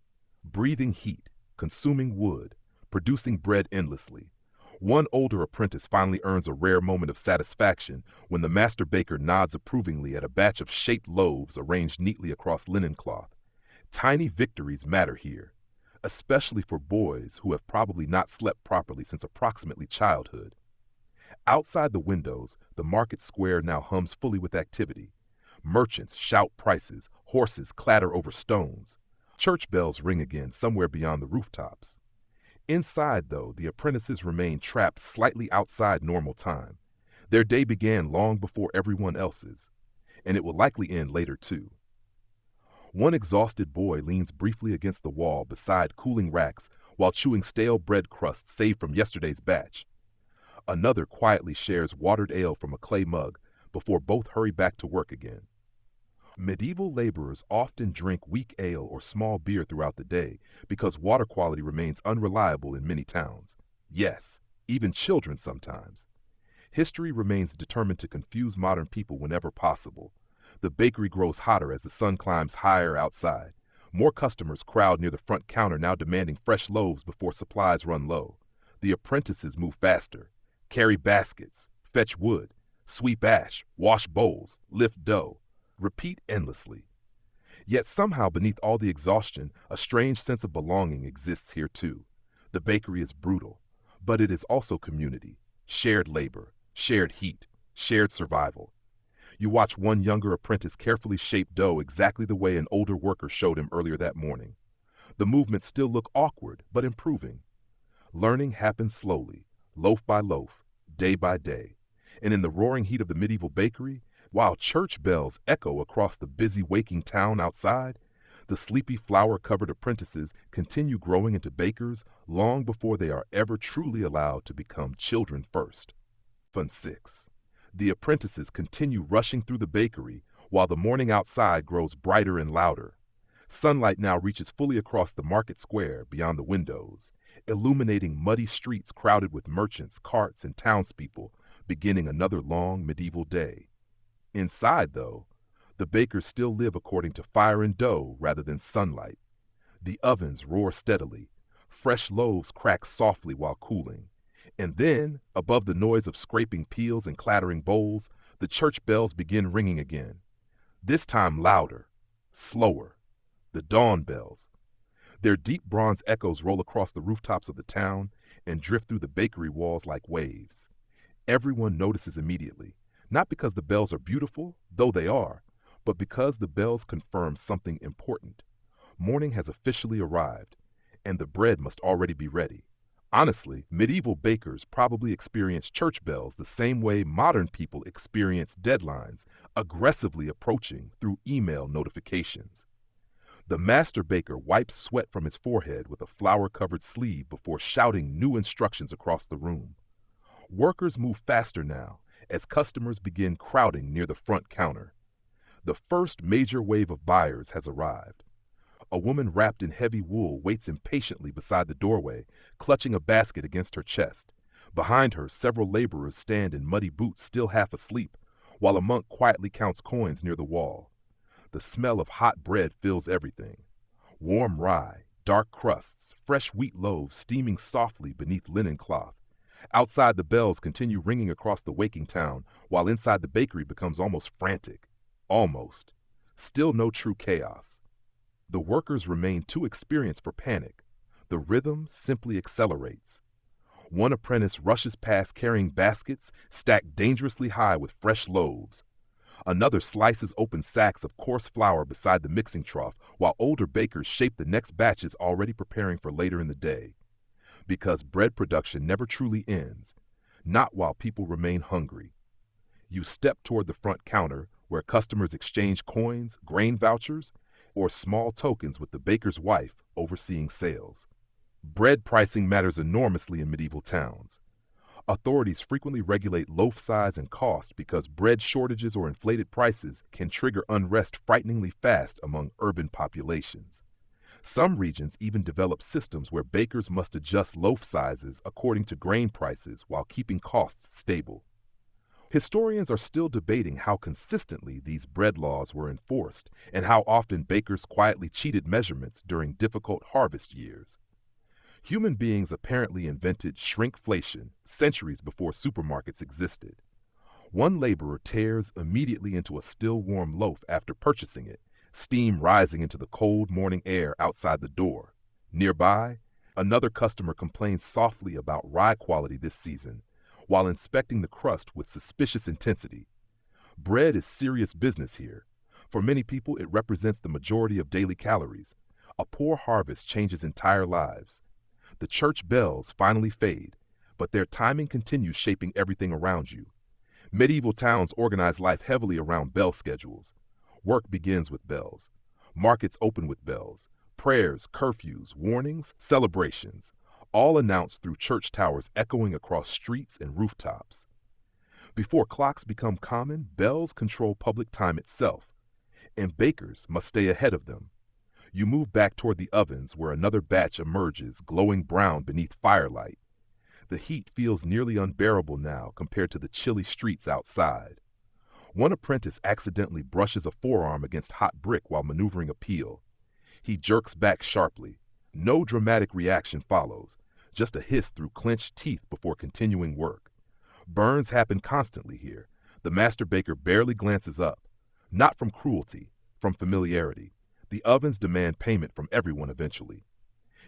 Breathing heat, consuming wood, producing bread endlessly. One older apprentice finally earns a rare moment of satisfaction when the master baker nods approvingly at a batch of shaped loaves arranged neatly across linen cloth. Tiny victories matter here, especially for boys who have probably not slept properly since approximately childhood. Outside the windows, the market square now hums fully with activity. Merchants shout prices, horses clatter over stones. Church bells ring again somewhere beyond the rooftops. Inside, though, the apprentices remain trapped slightly outside normal time. Their day began long before everyone else's, and it will likely end later too. One exhausted boy leans briefly against the wall beside cooling racks while chewing stale bread crusts saved from yesterday's batch. Another quietly shares watered ale from a clay mug before both hurry back to work again. Medieval laborers often drink weak ale or small beer throughout the day because water quality remains unreliable in many towns. Yes, even children sometimes. History remains determined to confuse modern people whenever possible. The bakery grows hotter as the sun climbs higher outside. More customers crowd near the front counter now demanding fresh loaves before supplies run low. The apprentices move faster, carry baskets, fetch wood, sweep ash, wash bowls, lift dough. Repeat endlessly. Yet somehow beneath all the exhaustion, a strange sense of belonging exists here too. The bakery is brutal, but it is also community, shared labor, shared heat, shared survival. You watch one younger apprentice carefully shape dough exactly the way an older worker showed him earlier that morning. The movements still look awkward, but improving. Learning happens slowly, loaf by loaf, day by day. And in the roaring heat of the medieval bakery, while church bells echo across the busy waking town outside, the sleepy flour-covered apprentices continue growing into bakers long before they are ever truly allowed to become children first. Fun 6. The apprentices continue rushing through the bakery while the morning outside grows brighter and louder. Sunlight now reaches fully across the market square beyond the windows, illuminating muddy streets crowded with merchants, carts, and townspeople, beginning another long medieval day. Inside, though, the bakers still live according to fire and dough rather than sunlight. The ovens roar steadily. Fresh loaves crack softly while cooling. And then, above the noise of scraping peels and clattering bowls, the church bells begin ringing again. This time louder, slower. The dawn bells. Their deep bronze echoes roll across the rooftops of the town and drift through the bakery walls like waves. Everyone notices immediately. Not because the bells are beautiful, though they are, but because the bells confirm something important. Morning has officially arrived, and the bread must already be ready. Honestly, medieval bakers probably experienced church bells the same way modern people experience deadlines aggressively approaching through email notifications. The master baker wipes sweat from his forehead with a flour-covered sleeve before shouting new instructions across the room. Workers move faster now, as customers begin crowding near the front counter. The first major wave of buyers has arrived. A woman wrapped in heavy wool waits impatiently beside the doorway, clutching a basket against her chest. Behind her, several laborers stand in muddy boots, still half asleep, while a monk quietly counts coins near the wall. The smell of hot bread fills everything. Warm rye, dark crusts, fresh wheat loaves steaming softly beneath linen cloth. Outside, the bells continue ringing across the waking town, while inside the bakery becomes almost frantic. Almost. Still no true chaos. The workers remain too experienced for panic. The rhythm simply accelerates. One apprentice rushes past carrying baskets stacked dangerously high with fresh loaves. Another slices open sacks of coarse flour beside the mixing trough, while older bakers shape the next batches already preparing for later in the day. Because bread production never truly ends, not while people remain hungry. You step toward the front counter where customers exchange coins, grain vouchers, or small tokens with the baker's wife overseeing sales. Bread pricing matters enormously in medieval towns. Authorities frequently regulate loaf size and cost because bread shortages or inflated prices can trigger unrest frighteningly fast among urban populations. Some regions even develop systems where bakers must adjust loaf sizes according to grain prices while keeping costs stable. Historians are still debating how consistently these bread laws were enforced and how often bakers quietly cheated measurements during difficult harvest years. Human beings apparently invented shrinkflation centuries before supermarkets existed. One laborer tears immediately into a still warm loaf after purchasing it, steam rising into the cold morning air outside the door. Nearby, another customer complains softly about rye quality this season, while inspecting the crust with suspicious intensity. Bread is serious business here. For many people, it represents the majority of daily calories. A poor harvest changes entire lives. The church bells finally fade, but their timing continues shaping everything around you. Medieval towns organize life heavily around bell schedules. Work begins with bells. Markets open with bells. Prayers, curfews, warnings, celebrations, all announced through church towers echoing across streets and rooftops. Before clocks become common, bells control public time itself, and bakers must stay ahead of them. You move back toward the ovens where another batch emerges, glowing brown beneath firelight. The heat feels nearly unbearable now compared to the chilly streets outside. One apprentice accidentally brushes a forearm against hot brick while maneuvering a peel. He jerks back sharply. No dramatic reaction follows, just a hiss through clenched teeth before continuing work. Burns happen constantly here. The master baker barely glances up. Not from cruelty, from familiarity. The ovens demand payment from everyone eventually.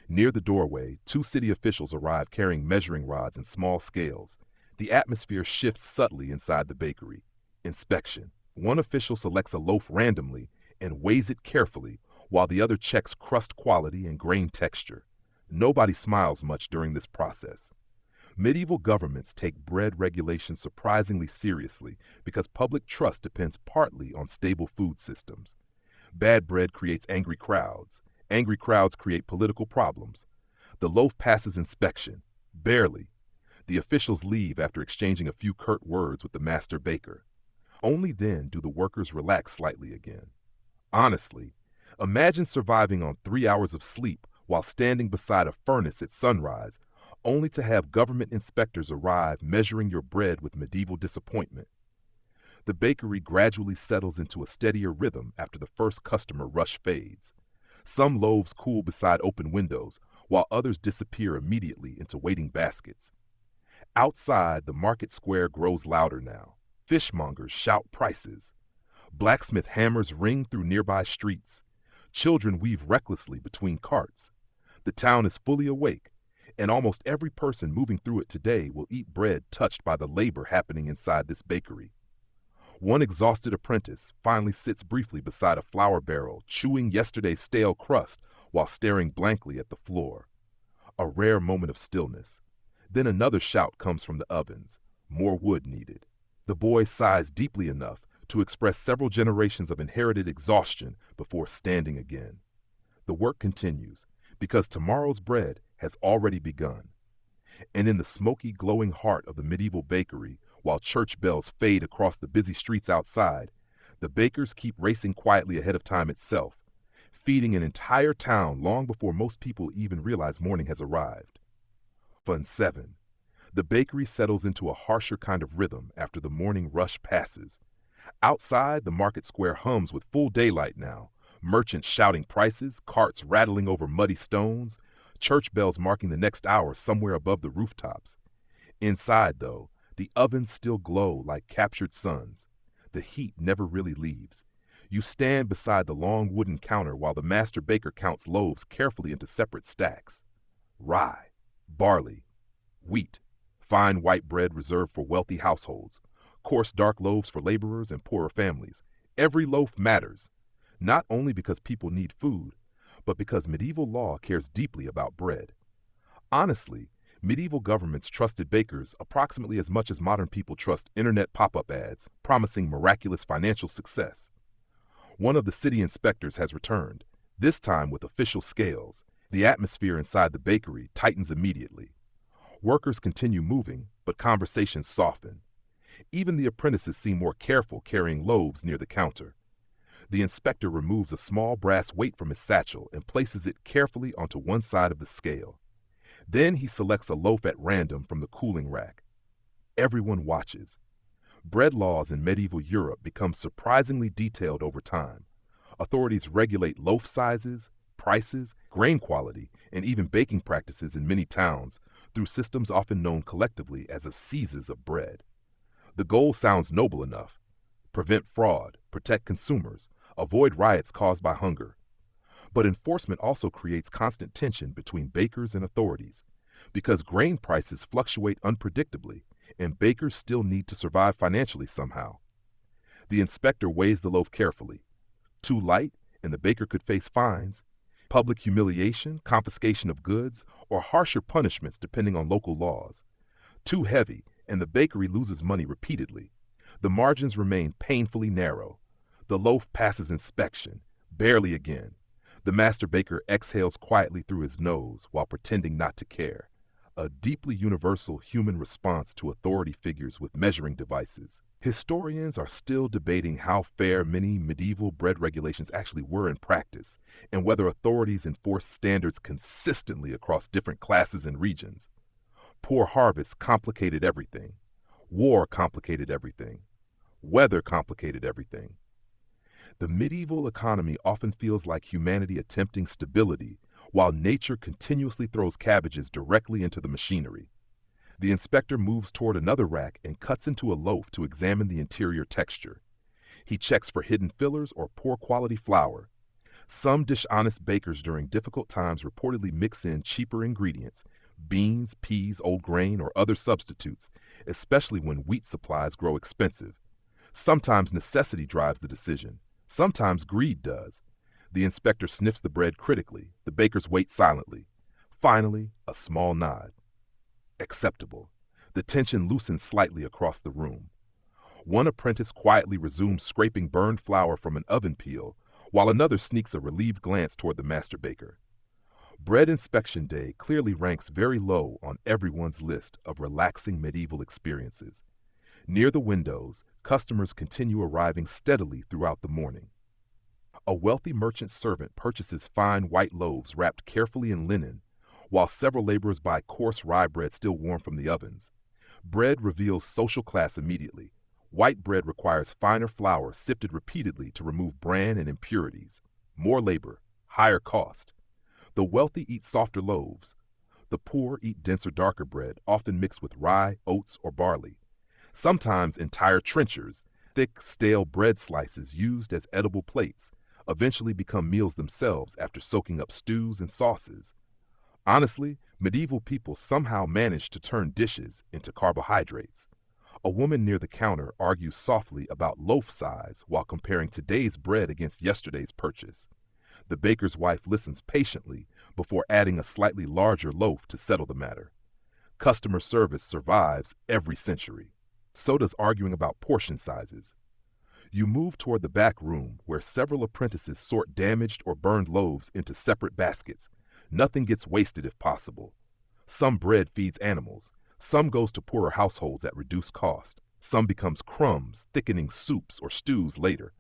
Near the doorway, two city officials arrive carrying measuring rods and small scales. The atmosphere shifts subtly inside the bakery. Inspection. One official selects a loaf randomly and weighs it carefully, while the other checks crust quality and grain texture. Nobody smiles much during this process. Medieval governments take bread regulations surprisingly seriously because public trust depends partly on stable food systems. Bad bread creates angry crowds. Angry crowds create political problems. The loaf passes inspection. Barely. The officials leave after exchanging a few curt words with the master baker. Only then do the workers relax slightly again. Honestly, imagine surviving on 3 hours of sleep while standing beside a furnace at sunrise, only to have government inspectors arrive measuring your bread with medieval disappointment. The bakery gradually settles into a steadier rhythm after the first customer rush fades. Some loaves cool beside open windows, while others disappear immediately into waiting baskets. Outside, the market square grows louder now. Fishmongers shout prices. Blacksmith hammers ring through nearby streets. Children weave recklessly between carts. The town is fully awake, and almost every person moving through it today will eat bread touched by the labor happening inside this bakery. One exhausted apprentice finally sits briefly beside a flour barrel, chewing yesterday's stale crust while staring blankly at the floor. A rare moment of stillness. Then another shout comes from the ovens. More wood needed. The boy sighs deeply enough to express several generations of inherited exhaustion before standing again. The work continues, because tomorrow's bread has already begun. And in the smoky, glowing heart of the medieval bakery, while church bells fade across the busy streets outside, the bakers keep racing quietly ahead of time itself, feeding an entire town long before most people even realize morning has arrived. Fun 7. The bakery settles into a harsher kind of rhythm after the morning rush passes. Outside, the market square hums with full daylight now, merchants shouting prices, carts rattling over muddy stones, church bells marking the next hour somewhere above the rooftops. Inside, though, the ovens still glow like captured suns. The heat never really leaves. You stand beside the long wooden counter while the master baker counts loaves carefully into separate stacks. Rye, barley, wheat, fine white bread reserved for wealthy households, coarse dark loaves for laborers and poorer families. Every loaf matters, not only because people need food, but because medieval law cares deeply about bread. Honestly, medieval governments trusted bakers approximately as much as modern people trust internet pop-up ads promising miraculous financial success. One of the city inspectors has returned, this time with official scales. The atmosphere inside the bakery tightens immediately. Workers continue moving, but conversations soften. Even the apprentices seem more careful carrying loaves near the counter. The inspector removes a small brass weight from his satchel and places it carefully onto one side of the scale. Then he selects a loaf at random from the cooling rack. Everyone watches. Bread laws in medieval Europe become surprisingly detailed over time. Authorities regulate loaf sizes, prices, grain quality, and even baking practices in many towns through systems often known collectively as assizes of bread. The goal sounds noble enough: prevent fraud, protect consumers, avoid riots caused by hunger. But enforcement also creates constant tension between bakers and authorities, because grain prices fluctuate unpredictably and bakers still need to survive financially somehow. The inspector weighs the loaf carefully. Too light, and the baker could face fines, public humiliation, confiscation of goods, or harsher punishments depending on local laws. Too heavy, and the bakery loses money repeatedly. The margins remain painfully narrow. The loaf passes inspection, barely again. The master baker exhales quietly through his nose while pretending not to care. A deeply universal human response to authority figures with measuring devices. Historians are still debating how fair many medieval bread regulations actually were in practice, and whether authorities enforced standards consistently across different classes and regions. Poor harvests complicated everything. War complicated everything. Weather complicated everything. The medieval economy often feels like humanity attempting stability, while nature continuously throws cabbages directly into the machinery. The inspector moves toward another rack and cuts into a loaf to examine the interior texture. He checks for hidden fillers or poor quality flour. Some dishonest bakers during difficult times reportedly mix in cheaper ingredients: beans, peas, old grain, or other substitutes, especially when wheat supplies grow expensive. Sometimes necessity drives the decision. Sometimes greed does. The inspector sniffs the bread critically. The bakers wait silently. Finally, a small nod. Acceptable. The tension loosens slightly across the room. One apprentice quietly resumes scraping burned flour from an oven peel, while another sneaks a relieved glance toward the master baker. Bread inspection day clearly ranks very low on everyone's list of relaxing medieval experiences. Near the windows, customers continue arriving steadily throughout the morning. A wealthy merchant servant purchases fine white loaves wrapped carefully in linen, while several laborers buy coarse rye bread still warm from the ovens. Bread reveals social class immediately. White bread requires finer flour sifted repeatedly to remove bran and impurities. More labor, higher cost. The wealthy eat softer loaves. The poor eat denser, darker bread, often mixed with rye, oats, or barley. Sometimes entire trenchers, thick, stale bread slices used as edible plates, eventually become meals themselves after soaking up stews and sauces. Honestly, medieval people somehow managed to turn dishes into carbohydrates. A woman near the counter argues softly about loaf size while comparing today's bread against yesterday's purchase. The baker's wife listens patiently before adding a slightly larger loaf to settle the matter. Customer service survives every century. So does arguing about portion sizes. You move toward the back room where several apprentices sort damaged or burned loaves into separate baskets. Nothing gets wasted if possible. Some bread feeds animals. Some goes to poorer households at reduced cost. Some becomes crumbs, thickening soups or stews later.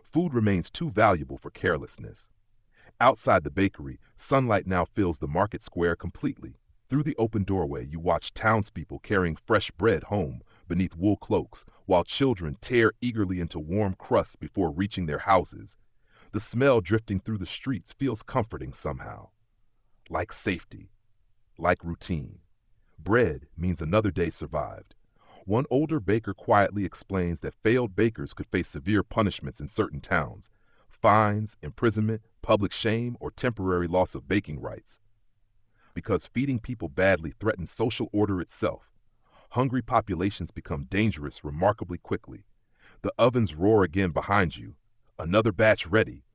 Food remains too valuable for carelessness. Outside the bakery, sunlight now fills the market square completely. Through the open doorway, you watch townspeople carrying fresh bread home beneath wool cloaks, while children tear eagerly into warm crusts before reaching their houses. The smell drifting through the streets feels comforting somehow. Like safety, like routine. Bread means another day survived. One older baker quietly explains that failed bakers could face severe punishments in certain towns: fines, imprisonment, public shame, or temporary loss of baking rights. Because feeding people badly threatens social order itself. Hungry populations become dangerous remarkably quickly. The ovens roar again behind you. Another batch ready.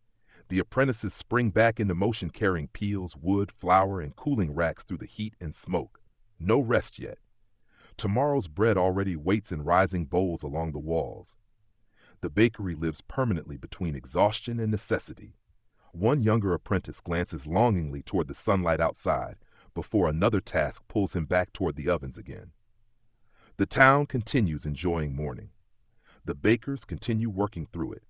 The apprentices spring back into motion carrying peels, wood, flour, and cooling racks through the heat and smoke. No rest yet. Tomorrow's bread already waits in rising bowls along the walls. The bakery lives permanently between exhaustion and necessity. One younger apprentice glances longingly toward the sunlight outside before another task pulls him back toward the ovens again. The town continues enjoying morning. The bakers continue working through it.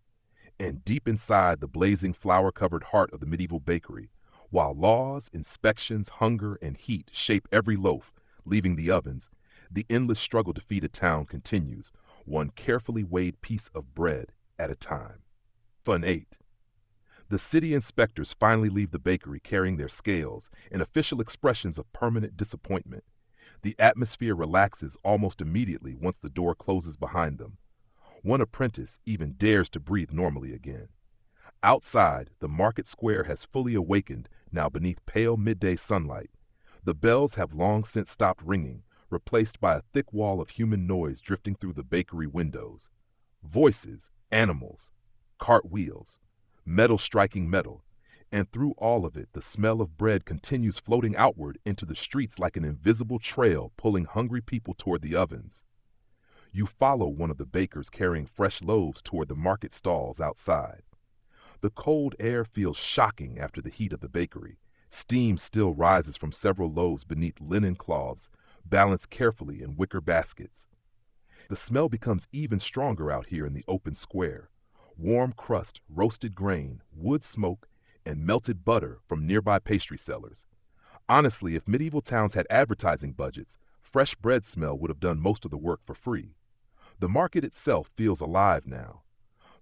And deep inside the blazing flour-covered heart of the medieval bakery, while laws, inspections, hunger, and heat shape every loaf, leaving the ovens, the endless struggle to feed a town continues, one carefully weighed piece of bread at a time. Fun 8. The city inspectors finally leave the bakery carrying their scales and official expressions of permanent disappointment. The atmosphere relaxes almost immediately once the door closes behind them. One apprentice even dares to breathe normally again. Outside, the market square has fully awakened now beneath pale midday sunlight. The bells have long since stopped ringing, replaced by a thick wall of human noise drifting through the bakery windows. Voices, animals, cartwheels, metal striking metal, and through all of it, the smell of bread continues floating outward into the streets like an invisible trail pulling hungry people toward the ovens. You follow one of the bakers carrying fresh loaves toward the market stalls outside. The cold air feels shocking after the heat of the bakery. Steam still rises from several loaves beneath linen cloths, balanced carefully in wicker baskets. The smell becomes even stronger out here in the open square. Warm crust, roasted grain, wood smoke, and melted butter from nearby pastry sellers. Honestly, if medieval towns had advertising budgets, fresh bread smell would have done most of the work for free. The market itself feels alive now.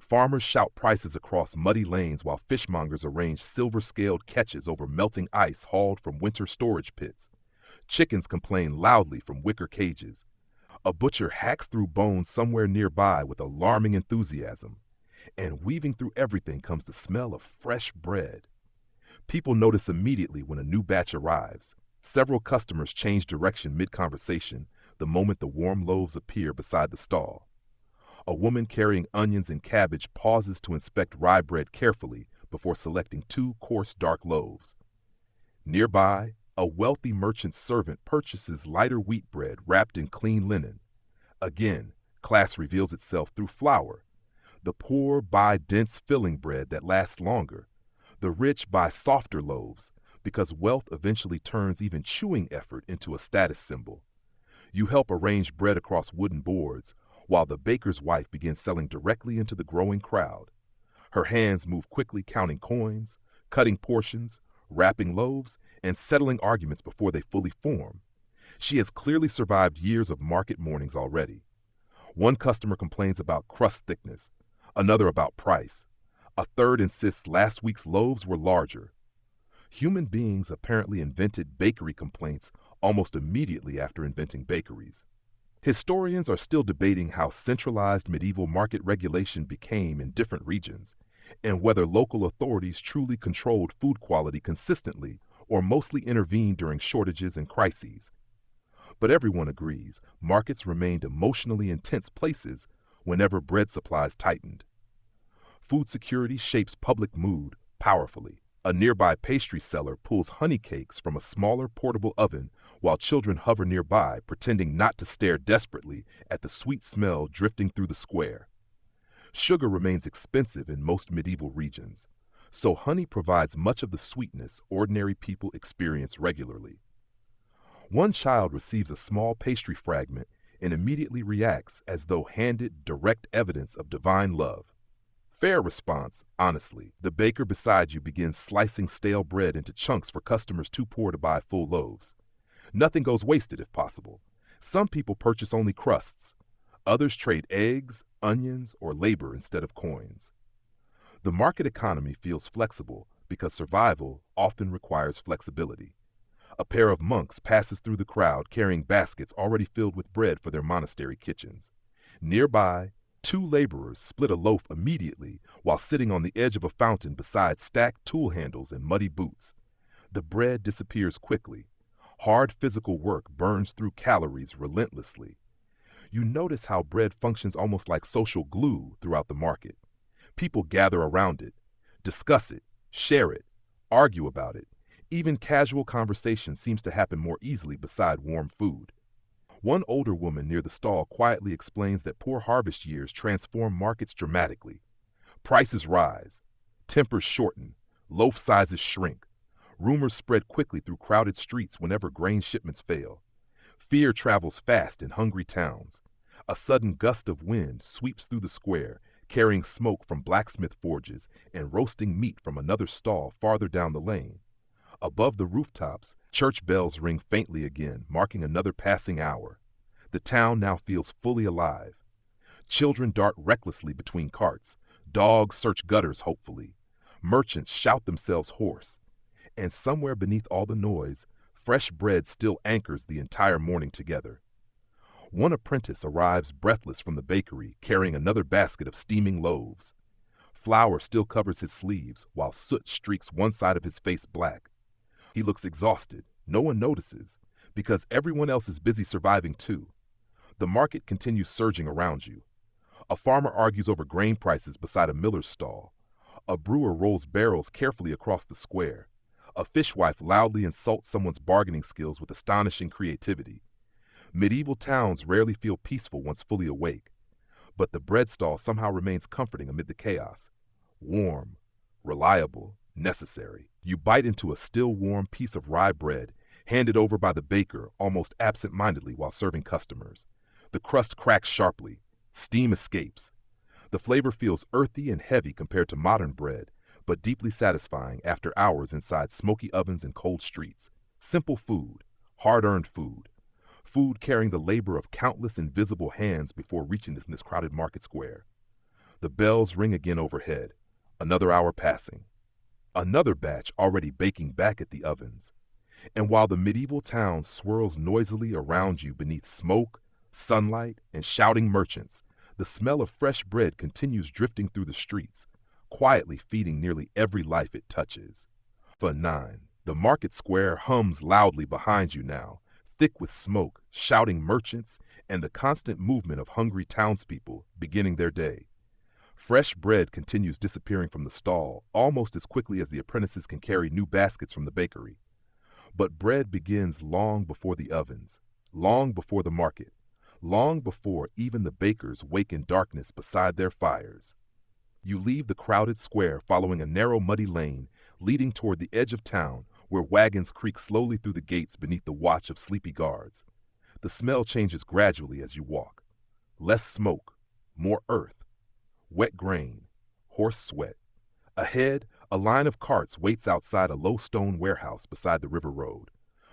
Farmers shout prices across muddy lanes while fishmongers arrange silver-scaled catches over melting ice hauled from winter storage pits. Chickens complain loudly from wicker cages. A butcher hacks through bones somewhere nearby with alarming enthusiasm. And weaving through everything comes the smell of fresh bread. People notice immediately when a new batch arrives. Several customers change direction mid-conversation the moment the warm loaves appear beside the stall. A woman carrying onions and cabbage pauses to inspect rye bread carefully before selecting 2 coarse dark loaves. Nearby, a wealthy merchant servant purchases lighter wheat bread wrapped in clean linen. Again, class reveals itself through flour. The poor buy dense filling bread that lasts longer. The rich buy softer loaves, because wealth eventually turns even chewing effort into a status symbol. You help arrange bread across wooden boards, while the baker's wife begins selling directly into the growing crowd. Her hands move quickly counting coins, cutting portions, wrapping loaves, and settling arguments before they fully form. She has clearly survived years of market mornings already. One customer complains about crust thickness, another about price. A third insists last week's loaves were larger. Human beings apparently invented bakery complaints almost immediately after inventing bakeries. Historians are still debating how centralized medieval market regulation became in different regions, and whether local authorities truly controlled food quality consistently or mostly intervened during shortages and crises. But everyone agrees markets remained emotionally intense places whenever bread supplies tightened. Food security shapes public mood powerfully. A nearby pastry seller pulls honey cakes from a smaller portable oven while children hover nearby, pretending not to stare desperately at the sweet smell drifting through the square. Sugar remains expensive in most medieval regions, so honey provides much of the sweetness ordinary people experience regularly. One child receives a small pastry fragment and immediately reacts as though handed direct evidence of divine love. Fair response, honestly. The baker beside you begins slicing stale bread into chunks for customers too poor to buy full loaves. Nothing goes wasted if possible. Some people purchase only crusts. Others trade eggs, onions, or labor instead of coins. The market economy feels flexible because survival often requires flexibility. A pair of monks passes through the crowd carrying baskets already filled with bread for their monastery kitchens. Nearby, 2 laborers split a loaf immediately while sitting on the edge of a fountain beside stacked tool handles and muddy boots. The bread disappears quickly. Hard physical work burns through calories relentlessly. You notice how bread functions almost like social glue throughout the market. People gather around it, discuss it, share it, argue about it. Even casual conversation seems to happen more easily beside warm food. One older woman near the stall quietly explains that poor harvest years transform markets dramatically. Prices rise, tempers shorten, loaf sizes shrink. Rumors spread quickly through crowded streets whenever grain shipments fail. Fear travels fast in hungry towns. A sudden gust of wind sweeps through the square, carrying smoke from blacksmith forges and roasting meat from another stall farther down the lane. Above the rooftops, church bells ring faintly again, marking another passing hour. The town now feels fully alive. Children dart recklessly between carts. Dogs search gutters hopefully. Merchants shout themselves hoarse, and somewhere beneath all the noise, fresh bread still anchors the entire morning together. One apprentice arrives breathless from the bakery, carrying another basket of steaming loaves. Flour still covers his sleeves, while soot streaks one side of his face black. He looks exhausted. No one notices, because everyone else is busy surviving too. The market continues surging around you. A farmer argues over grain prices beside a miller's stall. A brewer rolls barrels carefully across the square. A fishwife loudly insults someone's bargaining skills with astonishing creativity. Medieval towns rarely feel peaceful once fully awake, but the bread stall somehow remains comforting amid the chaos. Warm, reliable, necessary. You bite into a still warm piece of rye bread, handed over by the baker almost absent-mindedly while serving customers. The crust cracks sharply. Steam escapes. The flavor feels earthy and heavy compared to modern bread, but deeply satisfying after hours inside smoky ovens and cold streets. Simple food, hard-earned food. Food carrying the labor of countless invisible hands before reaching this crowded market square. The bells ring again overhead. Another hour passing. Another batch already baking back at the ovens. And while the medieval town swirls noisily around you beneath smoke, sunlight, and shouting merchants, the smell of fresh bread continues drifting through the streets, quietly feeding nearly every life it touches. For 9, the market square hums loudly behind you now, thick with smoke, shouting merchants, and the constant movement of hungry townspeople beginning their day. Fresh bread continues disappearing from the stall almost as quickly as the apprentices can carry new baskets from the bakery. But bread begins long before the ovens, long before the market, long before even the bakers wake in darkness beside their fires. You leave the crowded square following a narrow muddy lane leading toward the edge of town where wagons creak slowly through the gates beneath the watch of sleepy guards. The smell changes gradually as you walk. Less smoke, more earth, wet grain, horse sweat. Ahead, a line of carts waits outside a low stone warehouse beside the river road.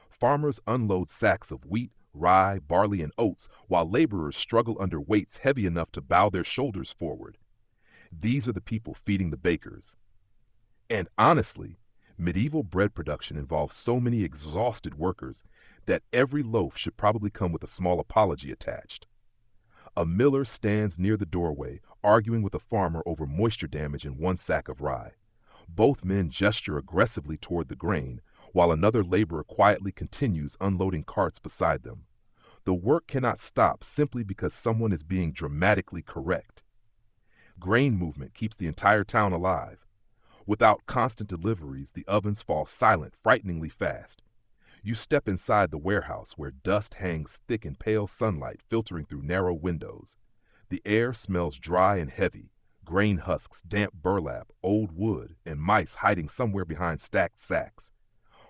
Farmers unload sacks of wheat, rye, barley, and oats while laborers struggle under weights heavy enough to bow their shoulders forward. These are the people feeding the bakers. And honestly, medieval bread production involves so many exhausted workers that every loaf should probably come with a small apology attached. A miller stands near the doorway, arguing with a farmer over moisture damage in one sack of rye. Both men gesture aggressively toward the grain, while another laborer quietly continues unloading carts beside them. The work cannot stop simply because someone is being dramatically correct. Grain movement keeps the entire town alive. Without constant deliveries, the ovens fall silent frighteningly fast. You step inside the warehouse where dust hangs thick in pale sunlight filtering through narrow windows. The air smells dry and heavy, grain husks, damp burlap, old wood, and mice hiding somewhere behind stacked sacks.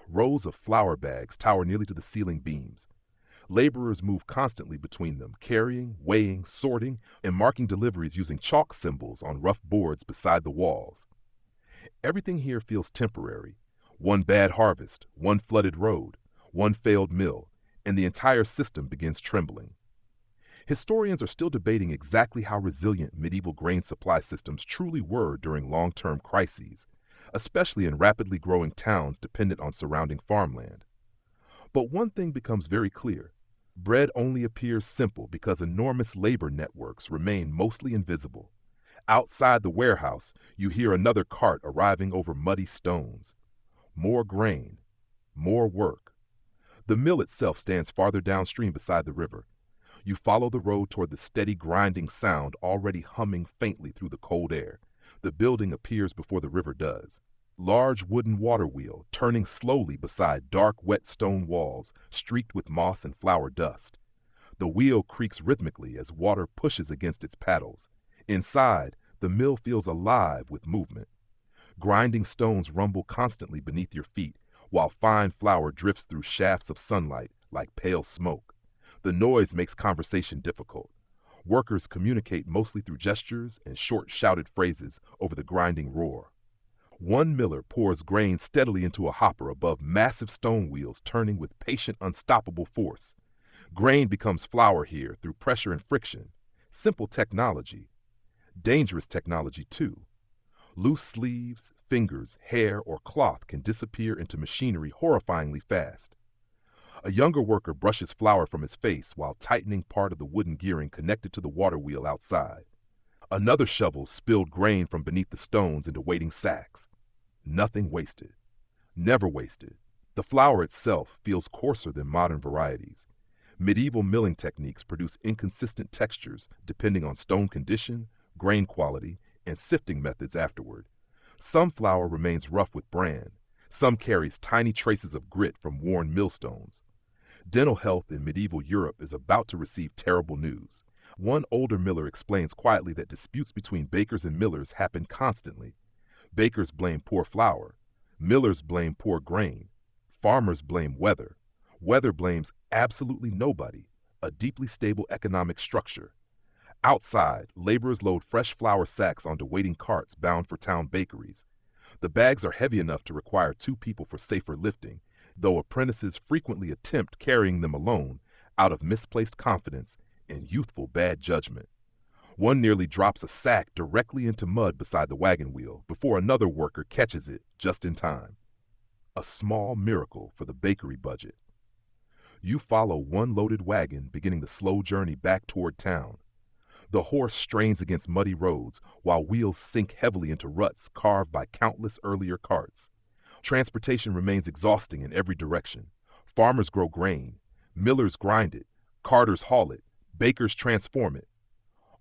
Rows of flour bags tower nearly to the ceiling beams. Laborers move constantly between them, carrying, weighing, sorting, and marking deliveries using chalk symbols on rough boards beside the walls. Everything here feels temporary. One bad harvest, one flooded road, one failed mill, and the entire system begins trembling. Historians are still debating exactly how resilient medieval grain supply systems truly were during long-term crises, especially in rapidly growing towns dependent on surrounding farmland. But one thing becomes very clear. Bread only appears simple because enormous labor networks remain mostly invisible. Outside the warehouse, you hear another cart arriving over muddy stones. More grain, more work. The mill itself stands farther downstream beside the river. You follow the road toward the steady grinding sound already humming faintly through the cold air. The building appears before the river does. Large wooden water wheel turning slowly beside dark wet stone walls streaked with moss and flour dust. The wheel creaks rhythmically as water pushes against its paddles. Inside, the mill feels alive with movement. Grinding stones rumble constantly beneath your feet, while fine flour drifts through shafts of sunlight like pale smoke. The noise makes conversation difficult. Workers communicate mostly through gestures and short shouted phrases over the grinding roar. One miller pours grain steadily into a hopper above massive stone wheels turning with patient, unstoppable force. Grain becomes flour here through pressure and friction. Simple technology. Dangerous technology, too. Loose sleeves, fingers, hair, or cloth can disappear into machinery horrifyingly fast. A younger worker brushes flour from his face while tightening part of the wooden gearing connected to the water wheel outside. Another shovels spilled grain from beneath the stones into waiting sacks. Nothing wasted. Never wasted. The flour itself feels coarser than modern varieties. Medieval milling techniques produce inconsistent textures depending on stone condition, grain quality, and sifting methods afterward. Some flour remains rough with bran. Some carries tiny traces of grit from worn millstones. Dental health in medieval Europe is about to receive terrible news. One older miller explains quietly that disputes between bakers and millers happen constantly. Bakers blame poor flour. Millers blame poor grain. Farmers blame weather. Weather blames absolutely nobody, a deeply stable economic structure. Outside, laborers load fresh flour sacks onto waiting carts bound for town bakeries. The bags are heavy enough to require two people for safer lifting, though apprentices frequently attempt carrying them alone out of misplaced confidence and youthful bad judgment. One nearly drops a sack directly into mud beside the wagon wheel before another worker catches it just in time. A small miracle for the bakery budget. You follow one loaded wagon beginning the slow journey back toward town. The horse strains against muddy roads while wheels sink heavily into ruts carved by countless earlier carts. Transportation remains exhausting in every direction. Farmers grow grain, millers grind it, carters haul it, bakers transform it.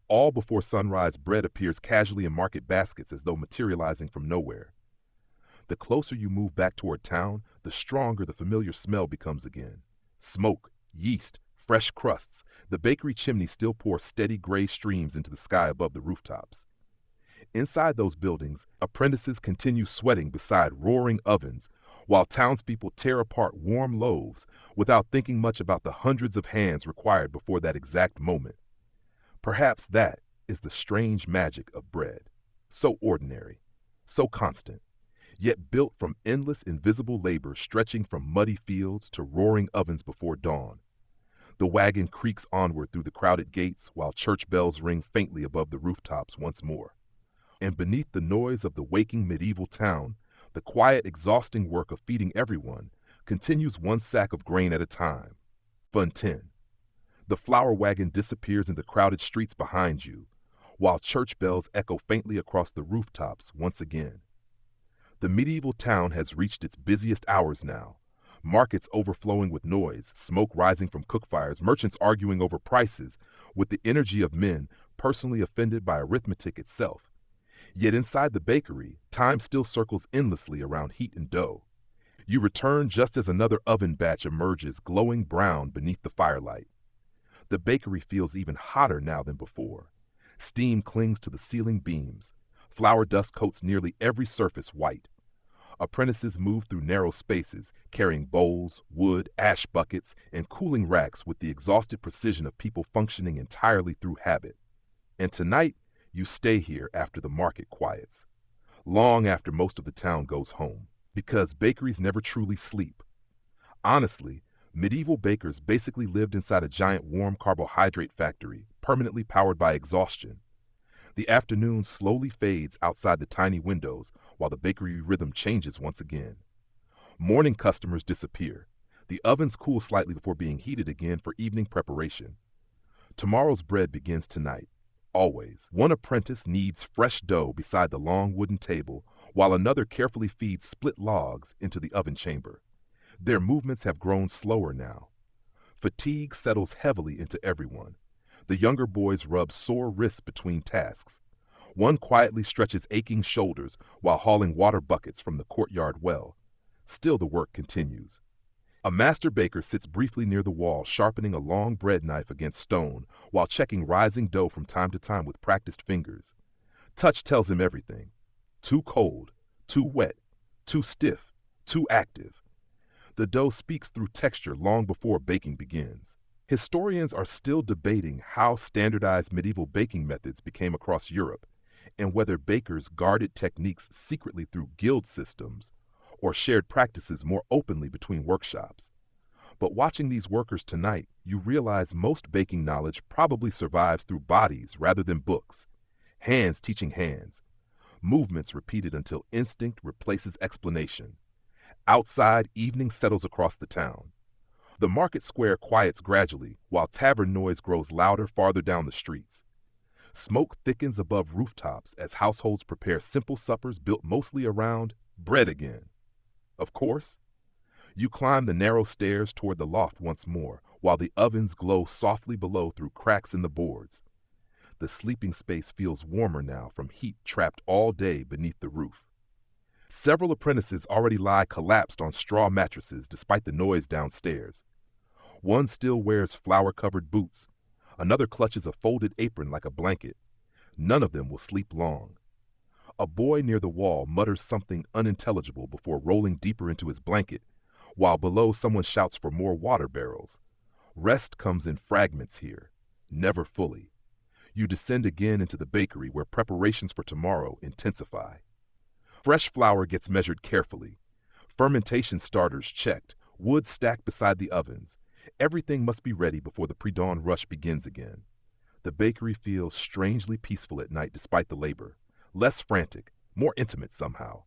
All before sunrise, bread appears casually in market baskets as though materializing from nowhere. The closer you move back toward town, the stronger the familiar smell becomes again. Smoke, yeast, fresh crusts. The bakery chimney still pours steady gray streams into the sky above the rooftops. Inside those buildings, apprentices continue sweating beside roaring ovens, while townspeople tear apart warm loaves without thinking much about the hundreds of hands required before that exact moment. Perhaps that is the strange magic of bread. So ordinary, so constant, yet built from endless invisible labor stretching from muddy fields to roaring ovens before dawn. The wagon creaks onward through the crowded gates while church bells ring faintly above the rooftops once more. And beneath the noise of the waking medieval town, the quiet, exhausting work of feeding everyone continues one sack of grain at a time. Fun 10. The flour wagon disappears in the crowded streets behind you, while church bells echo faintly across the rooftops once again. The medieval town has reached its busiest hours now. Markets overflowing with noise, smoke rising from cook fires, merchants arguing over prices, with the energy of men personally offended by arithmetic itself. Yet inside the bakery, time still circles endlessly around heat and dough. You return just as another oven batch emerges, glowing brown beneath the firelight. The bakery feels even hotter now than before. Steam clings to the ceiling beams. Flour dust coats nearly every surface white. Apprentices move through narrow spaces, carrying bowls, wood, ash buckets, and cooling racks with the exhausted precision of people functioning entirely through habit. And tonight, you stay here after the market quiets, long after most of the town goes home, because bakeries never truly sleep. Honestly, medieval bakers basically lived inside a giant warm carbohydrate factory, permanently powered by exhaustion. The afternoon slowly fades outside the tiny windows while the bakery rhythm changes once again. Morning customers disappear. The ovens cool slightly before being heated again for evening preparation. Tomorrow's bread begins tonight. Always. One apprentice kneads fresh dough beside the long wooden table, while another carefully feeds split logs into the oven chamber. Their movements have grown slower now. Fatigue settles heavily into everyone. The younger boys rub sore wrists between tasks. One quietly stretches aching shoulders while hauling water buckets from the courtyard well. Still the work continues. A master baker sits briefly near the wall, sharpening a long bread knife against stone while checking rising dough from time to time with practiced fingers. Touch tells him everything. Too cold, too wet, too stiff, too active. The dough speaks through texture long before baking begins. Historians are still debating how standardized medieval baking methods became across Europe, and whether bakers guarded techniques secretly through guild systems or shared practices more openly between workshops. But watching these workers tonight, you realize most baking knowledge probably survives through bodies rather than books, hands teaching hands. movements repeated until instinct replaces explanation. Outside, evening settles across the town. The market square quiets gradually, while tavern noise grows louder farther down the streets. Smoke thickens above rooftops as households prepare simple suppers built mostly around bread again. Of course, you climb the narrow stairs toward the loft once more, while the ovens glow softly below through cracks in the boards. The sleeping space feels warmer now from heat trapped all day beneath the roof. Several apprentices already lie collapsed on straw mattresses despite the noise downstairs. One still wears flour-covered boots. Another clutches a folded apron like a blanket. None of them will sleep long. A boy near the wall mutters something unintelligible before rolling deeper into his blanket, while below someone shouts for more water barrels. Rest comes in fragments here, never fully. You descend again into the bakery where preparations for tomorrow intensify. Fresh flour gets measured carefully. Fermentation starters checked, wood stacked beside the ovens. Everything must be ready before the pre-dawn rush begins again. The bakery feels strangely peaceful at night despite the labor. Less frantic, more intimate somehow.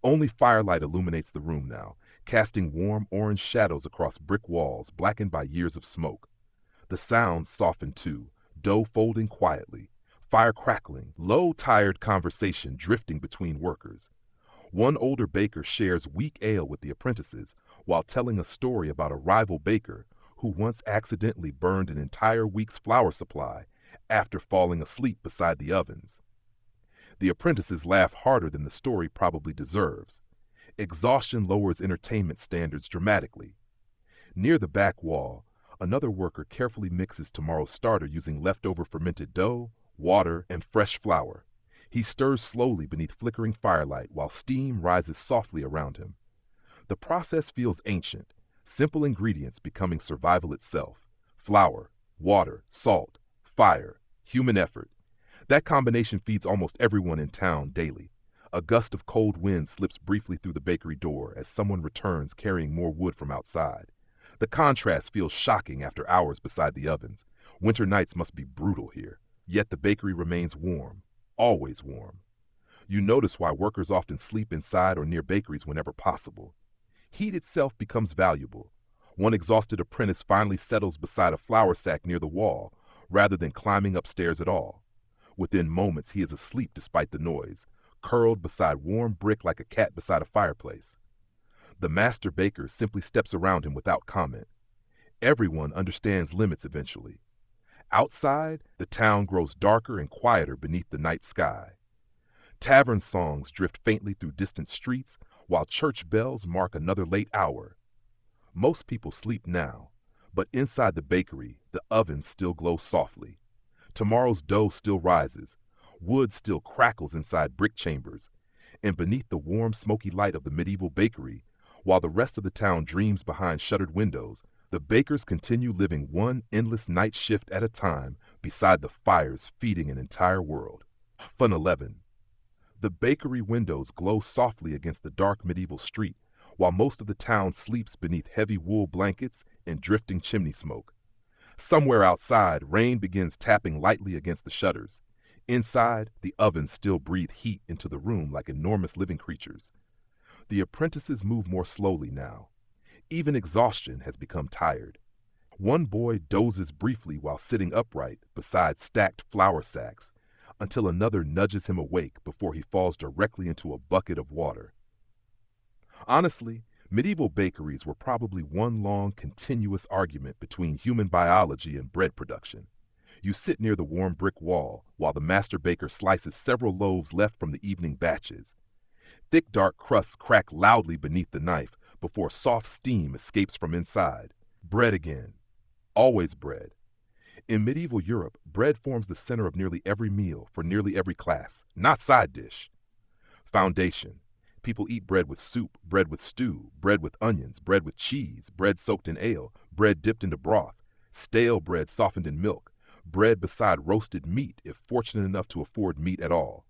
Only firelight illuminates the room now, casting warm orange shadows across brick walls blackened by years of smoke. The sounds soften too, dough folding quietly, fire crackling, low, tired conversation drifting between workers. One older baker shares weak ale with the apprentices while telling a story about a rival baker who once accidentally burned an entire week's flour supply after falling asleep beside the ovens. The apprentices laugh harder than the story probably deserves. Exhaustion lowers entertainment standards dramatically. Near the back wall, another worker carefully mixes tomorrow's starter using leftover fermented dough, water, and fresh flour. He stirs slowly beneath flickering firelight while steam rises softly around him. The process feels ancient, simple ingredients becoming survival itself. Flour, water, salt, fire, human effort. That combination feeds almost everyone in town daily. A gust of cold wind slips briefly through the bakery door as someone returns carrying more wood from outside. The contrast feels shocking after hours beside the ovens. Winter nights must be brutal here, yet the bakery remains warm, always warm. You notice why workers often sleep inside or near bakeries whenever possible. Heat itself becomes valuable. One exhausted apprentice finally settles beside a flour sack near the wall, rather than climbing upstairs at all. Within moments, he is asleep despite the noise, curled beside warm brick like a cat beside a fireplace. The master baker simply steps around him without comment. Everyone understands limits eventually. Outside, the town grows darker and quieter beneath the night sky. Tavern songs drift faintly through distant streets, while church bells mark another late hour. Most people sleep now, but inside the bakery, the ovens still glow softly. Tomorrow's dough still rises, wood still crackles inside brick chambers, and beneath the warm, smoky light of the medieval bakery, while the rest of the town dreams behind shuttered windows, the bakers continue living one endless night shift at a time beside the fires feeding an entire world. Fun 11. The bakery windows glow softly against the dark medieval street, while most of the town sleeps beneath heavy wool blankets and drifting chimney smoke. Somewhere outside, rain begins tapping lightly against the shutters. Inside, the ovens still breathe heat into the room like enormous living creatures. The apprentices move more slowly now. Even exhaustion has become tired. One boy dozes briefly while sitting upright beside stacked flour sacks, until another nudges him awake before he falls directly into a bucket of water. Honestly, medieval bakeries were probably one long, continuous argument between human biology and bread production. You sit near the warm brick wall while the master baker slices several loaves left from the evening batches. Thick, dark crusts crack loudly beneath the knife before soft steam escapes from inside. Bread again. Always bread. In medieval Europe, bread forms the center of nearly every meal for nearly every class, not side dish. Foundation. People eat bread with soup, bread with stew, bread with onions, bread with cheese, bread soaked in ale, bread dipped into broth, stale bread softened in milk, bread beside roasted meat if fortunate enough to afford meat at all.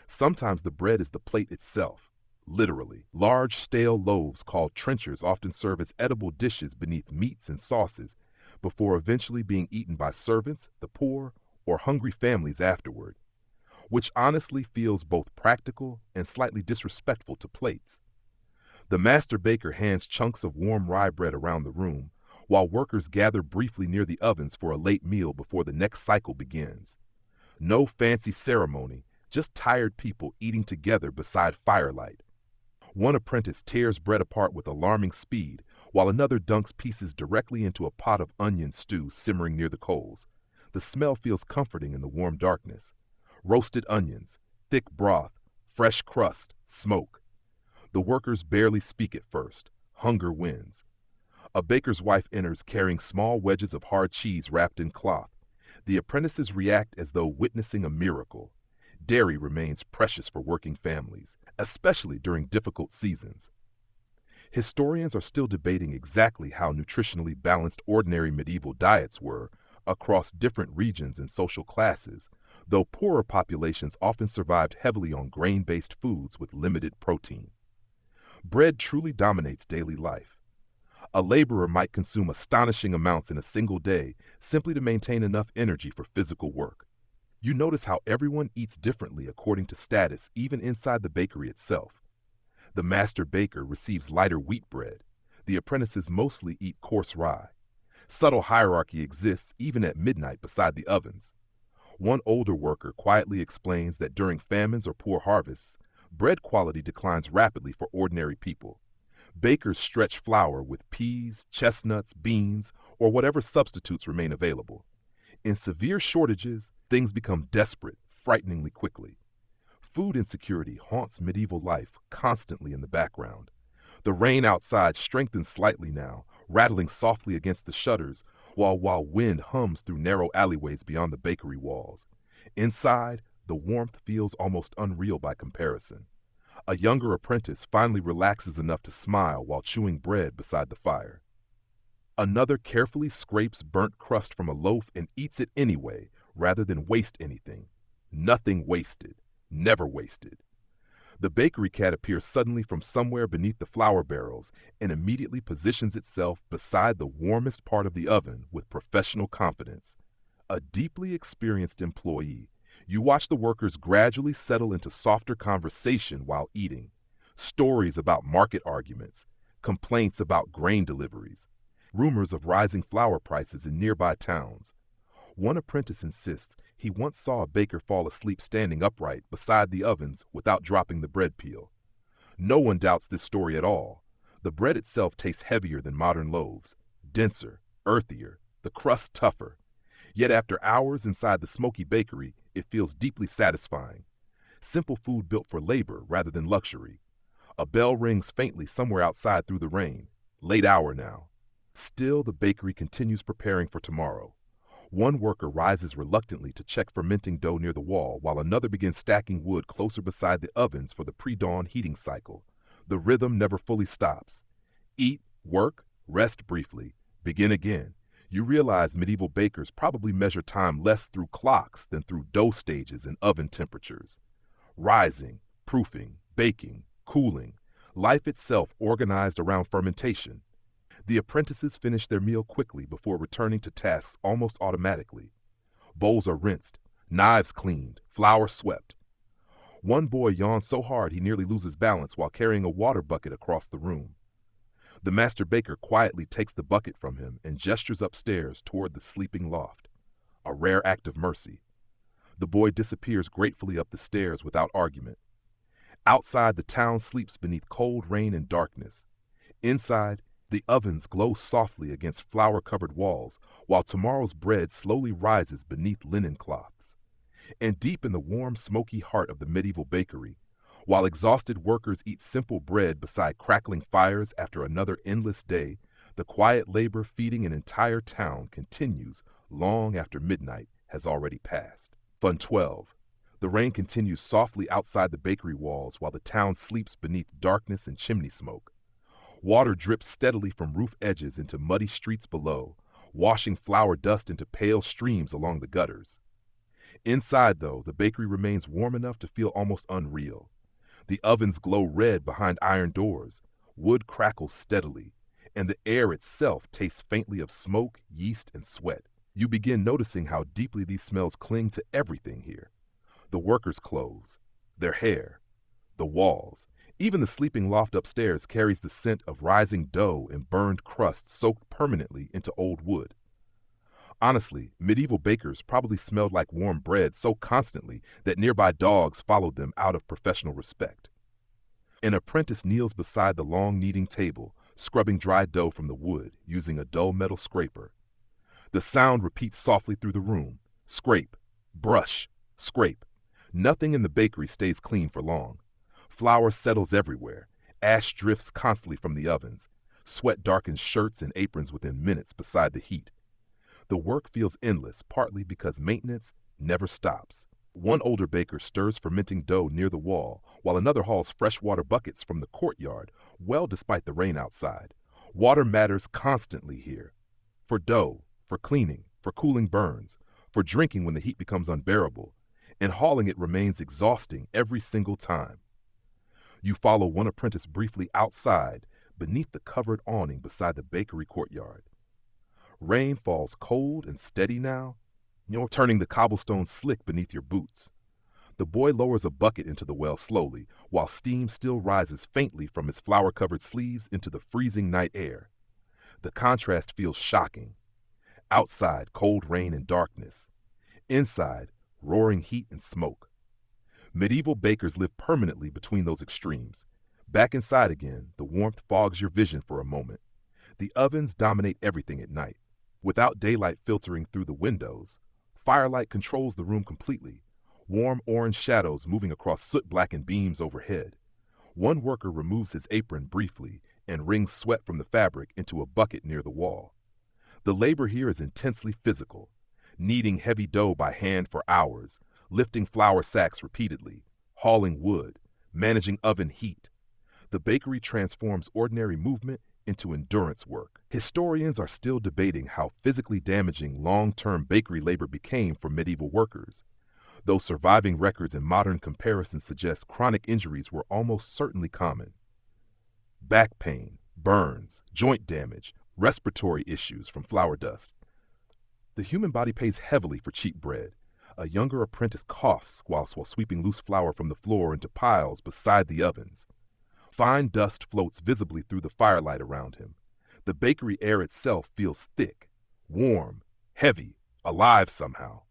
Sometimes the bread is the plate itself, literally. Large stale loaves called trenchers often serve as edible dishes beneath meats and sauces, before eventually being eaten by servants, the poor, or hungry families afterward. which honestly feels both practical and slightly disrespectful to plates. The master baker hands chunks of warm rye bread around the room, while workers gather briefly near the ovens for a late meal before the next cycle begins. No fancy ceremony, just tired people eating together beside firelight. One apprentice tears bread apart with alarming speed, while another dunks pieces directly into a pot of onion stew simmering near the coals. The smell feels comforting in the warm darkness. Roasted onions, thick broth, fresh crust, smoke. The workers barely speak at first. Hunger wins. A baker's wife enters carrying small wedges of hard cheese wrapped in cloth. The apprentices react as though witnessing a miracle. Dairy remains precious for working families, especially during difficult seasons. Historians are still debating exactly how nutritionally balanced ordinary medieval diets were across different regions and social classes, though poorer populations often survived heavily on grain-based foods with limited protein. Bread truly dominates daily life. A laborer might consume astonishing amounts in a single day simply to maintain enough energy for physical work. You notice how everyone eats differently according to status, even inside the bakery itself. The master baker receives lighter wheat bread. The apprentices mostly eat coarse rye. Subtle hierarchy exists even at midnight beside the ovens. One older worker quietly explains that during famines or poor harvests, bread quality declines rapidly for ordinary people. Bakers stretch flour with peas, chestnuts, beans, or whatever substitutes remain available. In severe shortages, things become desperate, frighteningly quickly. Food insecurity haunts medieval life constantly in the background. The rain outside strengthens slightly now, rattling softly against the shutters, while wind hums through narrow alleyways beyond the bakery walls. Inside, the warmth feels almost unreal by comparison. A younger apprentice finally relaxes enough to smile while chewing bread beside the fire. Another carefully scrapes burnt crust from a loaf and eats it anyway, rather than waste anything. Nothing wasted. Never wasted. The bakery cat appears suddenly from somewhere beneath the flour barrels and immediately positions itself beside the warmest part of the oven with professional confidence. A deeply experienced employee, you watch the workers gradually settle into softer conversation while eating. Stories about market arguments, complaints about grain deliveries, rumors of rising flour prices in nearby towns. One apprentice insists he once saw a baker fall asleep standing upright beside the ovens without dropping the bread peel. No one doubts this story at all. The bread itself tastes heavier than modern loaves, denser, earthier, the crust tougher. Yet after hours inside the smoky bakery, it feels deeply satisfying. Simple food built for labor rather than luxury. A bell rings faintly somewhere outside through the rain. Late hour now. Still, the bakery continues preparing for tomorrow. One worker rises reluctantly to check fermenting dough near the wall, while another begins stacking wood closer beside the ovens for the pre-dawn heating cycle. The rhythm never fully stops. Eat, work, rest briefly, begin again. You realize medieval bakers probably measure time less through clocks than through dough stages and oven temperatures. Rising, proofing, baking, cooling, life itself organized around fermentation. The apprentices finish their meal quickly before returning to tasks almost automatically. Bowls are rinsed, knives cleaned, flour swept. One boy yawns so hard he nearly loses balance while carrying a water bucket across the room. The master baker quietly takes the bucket from him and gestures upstairs toward the sleeping loft. A rare act of mercy. The boy disappears gratefully up the stairs without argument. Outside, the town sleeps beneath cold rain and darkness. Inside, the ovens glow softly against flour-covered walls, while tomorrow's bread slowly rises beneath linen cloths. And deep in the warm, smoky heart of the medieval bakery, while exhausted workers eat simple bread beside crackling fires after another endless day, the quiet labor feeding an entire town continues long after midnight has already passed. Fun 12. The rain continues softly outside the bakery walls while the town sleeps beneath darkness and chimney smoke. Water drips steadily from roof edges into muddy streets below, washing flour dust into pale streams along the gutters. Inside, though, the bakery remains warm enough to feel almost unreal. The ovens glow red behind iron doors, wood crackles steadily, and the air itself tastes faintly of smoke, yeast, and sweat. You begin noticing how deeply these smells cling to everything here. The workers' clothes, their hair, the walls, even the sleeping loft upstairs carries the scent of rising dough and burned crust soaked permanently into old wood. Honestly, medieval bakers probably smelled like warm bread so constantly that nearby dogs followed them out of professional respect. An apprentice kneels beside the long kneading table, scrubbing dry dough from the wood using a dull metal scraper. The sound repeats softly through the room. Scrape, brush, scrape. Nothing in the bakery stays clean for long. Flour settles everywhere. Ash drifts constantly from the ovens. Sweat darkens shirts and aprons within minutes beside the heat. The work feels endless, partly because maintenance never stops. One older baker stirs fermenting dough near the wall, while another hauls freshwater buckets from the courtyard, well despite the rain outside. Water matters constantly here. For dough, for cleaning, for cooling burns, for drinking when the heat becomes unbearable, and hauling it remains exhausting every single time. You follow one apprentice briefly outside, beneath the covered awning beside the bakery courtyard. Rain falls cold and steady now, turning the cobblestone slick beneath your boots. The boy lowers a bucket into the well slowly, while steam still rises faintly from his flour-covered sleeves into the freezing night air. The contrast feels shocking. Outside, cold rain and darkness. Inside, roaring heat and smoke. Medieval bakers live permanently between those extremes. Back inside again, the warmth fogs your vision for a moment. The ovens dominate everything at night. Without daylight filtering through the windows, firelight controls the room completely, warm orange shadows moving across soot-blackened beams overhead. One worker removes his apron briefly and wrings sweat from the fabric into a bucket near the wall. The labor here is intensely physical, kneading heavy dough by hand for hours, lifting flour sacks repeatedly, hauling wood, managing oven heat. The bakery transforms ordinary movement into endurance work. Historians are still debating how physically damaging long-term bakery labor became for medieval workers, though surviving records and modern comparisons suggest chronic injuries were almost certainly common. Back pain, burns, joint damage, respiratory issues from flour dust. The human body pays heavily for cheap bread. A younger apprentice coughs while sweeping loose flour from the floor into piles beside the ovens. Fine dust floats visibly through the firelight around him. The bakery air itself feels thick, warm, heavy, alive somehow.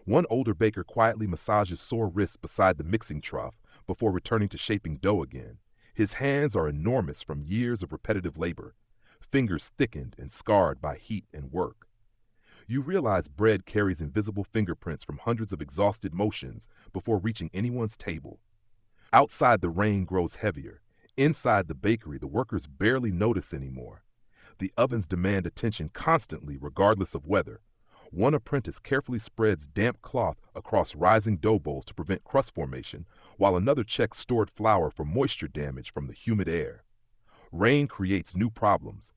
One older baker quietly massages sore wrists beside the mixing trough before returning to shaping dough again. His hands are enormous from years of repetitive labor, fingers thickened and scarred by heat and work. You realize bread carries invisible fingerprints from hundreds of exhausted motions before reaching anyone's table. Outside, the rain grows heavier. Inside the bakery, the workers barely notice anymore. The ovens demand attention constantly, regardless of weather. One apprentice carefully spreads damp cloth across rising dough bowls to prevent crust formation, while another checks stored flour for moisture damage from the humid air. Rain creates new problems.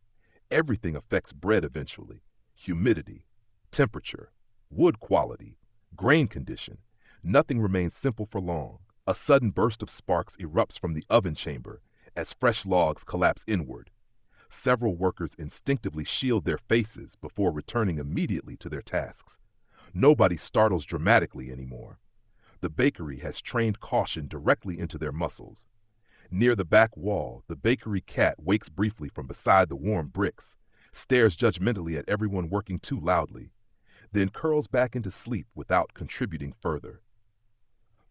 Everything affects bread eventually. Humidity, temperature, wood quality, grain condition. Nothing remains simple for long. A sudden burst of sparks erupts from the oven chamber as fresh logs collapse inward. Several workers instinctively shield their faces before returning immediately to their tasks. Nobody startles dramatically anymore. The bakery has trained caution directly into their muscles. Near the back wall, the bakery cat wakes briefly from beside the warm bricks, stares judgmentally at everyone working too loudly, then curls back into sleep without contributing further.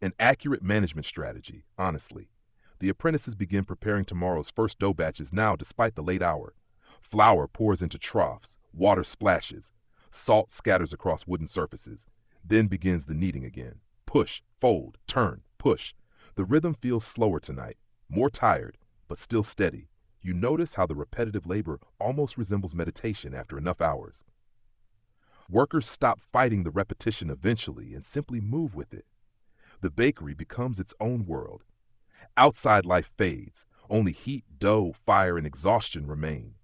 An accurate management strategy, honestly. The apprentices begin preparing tomorrow's first dough batches now despite the late hour. Flour pours into troughs, water splashes, salt scatters across wooden surfaces. Then begins the kneading again. Push, fold, turn, push. The rhythm feels slower tonight, more tired, but still steady. You notice how the repetitive labor almost resembles meditation after enough hours. Workers stop fighting the repetition eventually and simply move with it. The bakery becomes its own world. Outside life fades. Only heat, dough, fire, and exhaustion remain.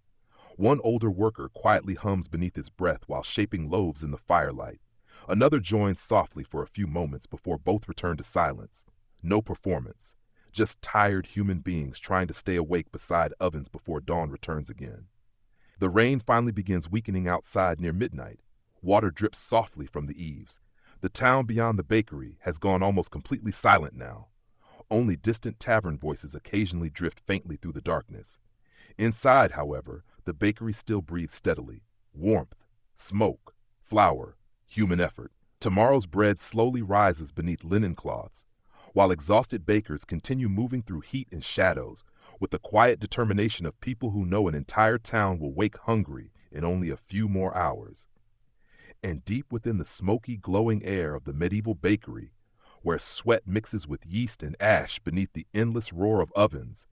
One older worker quietly hums beneath his breath while shaping loaves in the firelight. Another joins softly for a few moments before both return to silence. No performance. Just tired human beings trying to stay awake beside ovens before dawn returns again. The rain finally begins weakening outside near midnight. Water drips softly from the eaves. The town beyond the bakery has gone almost completely silent now. Only distant tavern voices occasionally drift faintly through the darkness. Inside, however, the bakery still breathes steadily. Warmth, smoke, flour, human effort. Tomorrow's bread slowly rises beneath linen cloths, while exhausted bakers continue moving through heat and shadows with the quiet determination of people who know an entire town will wake hungry in only a few more hours. And deep within the smoky, glowing air of the medieval bakery, where sweat mixes with yeast and ash beneath the endless roar of ovens,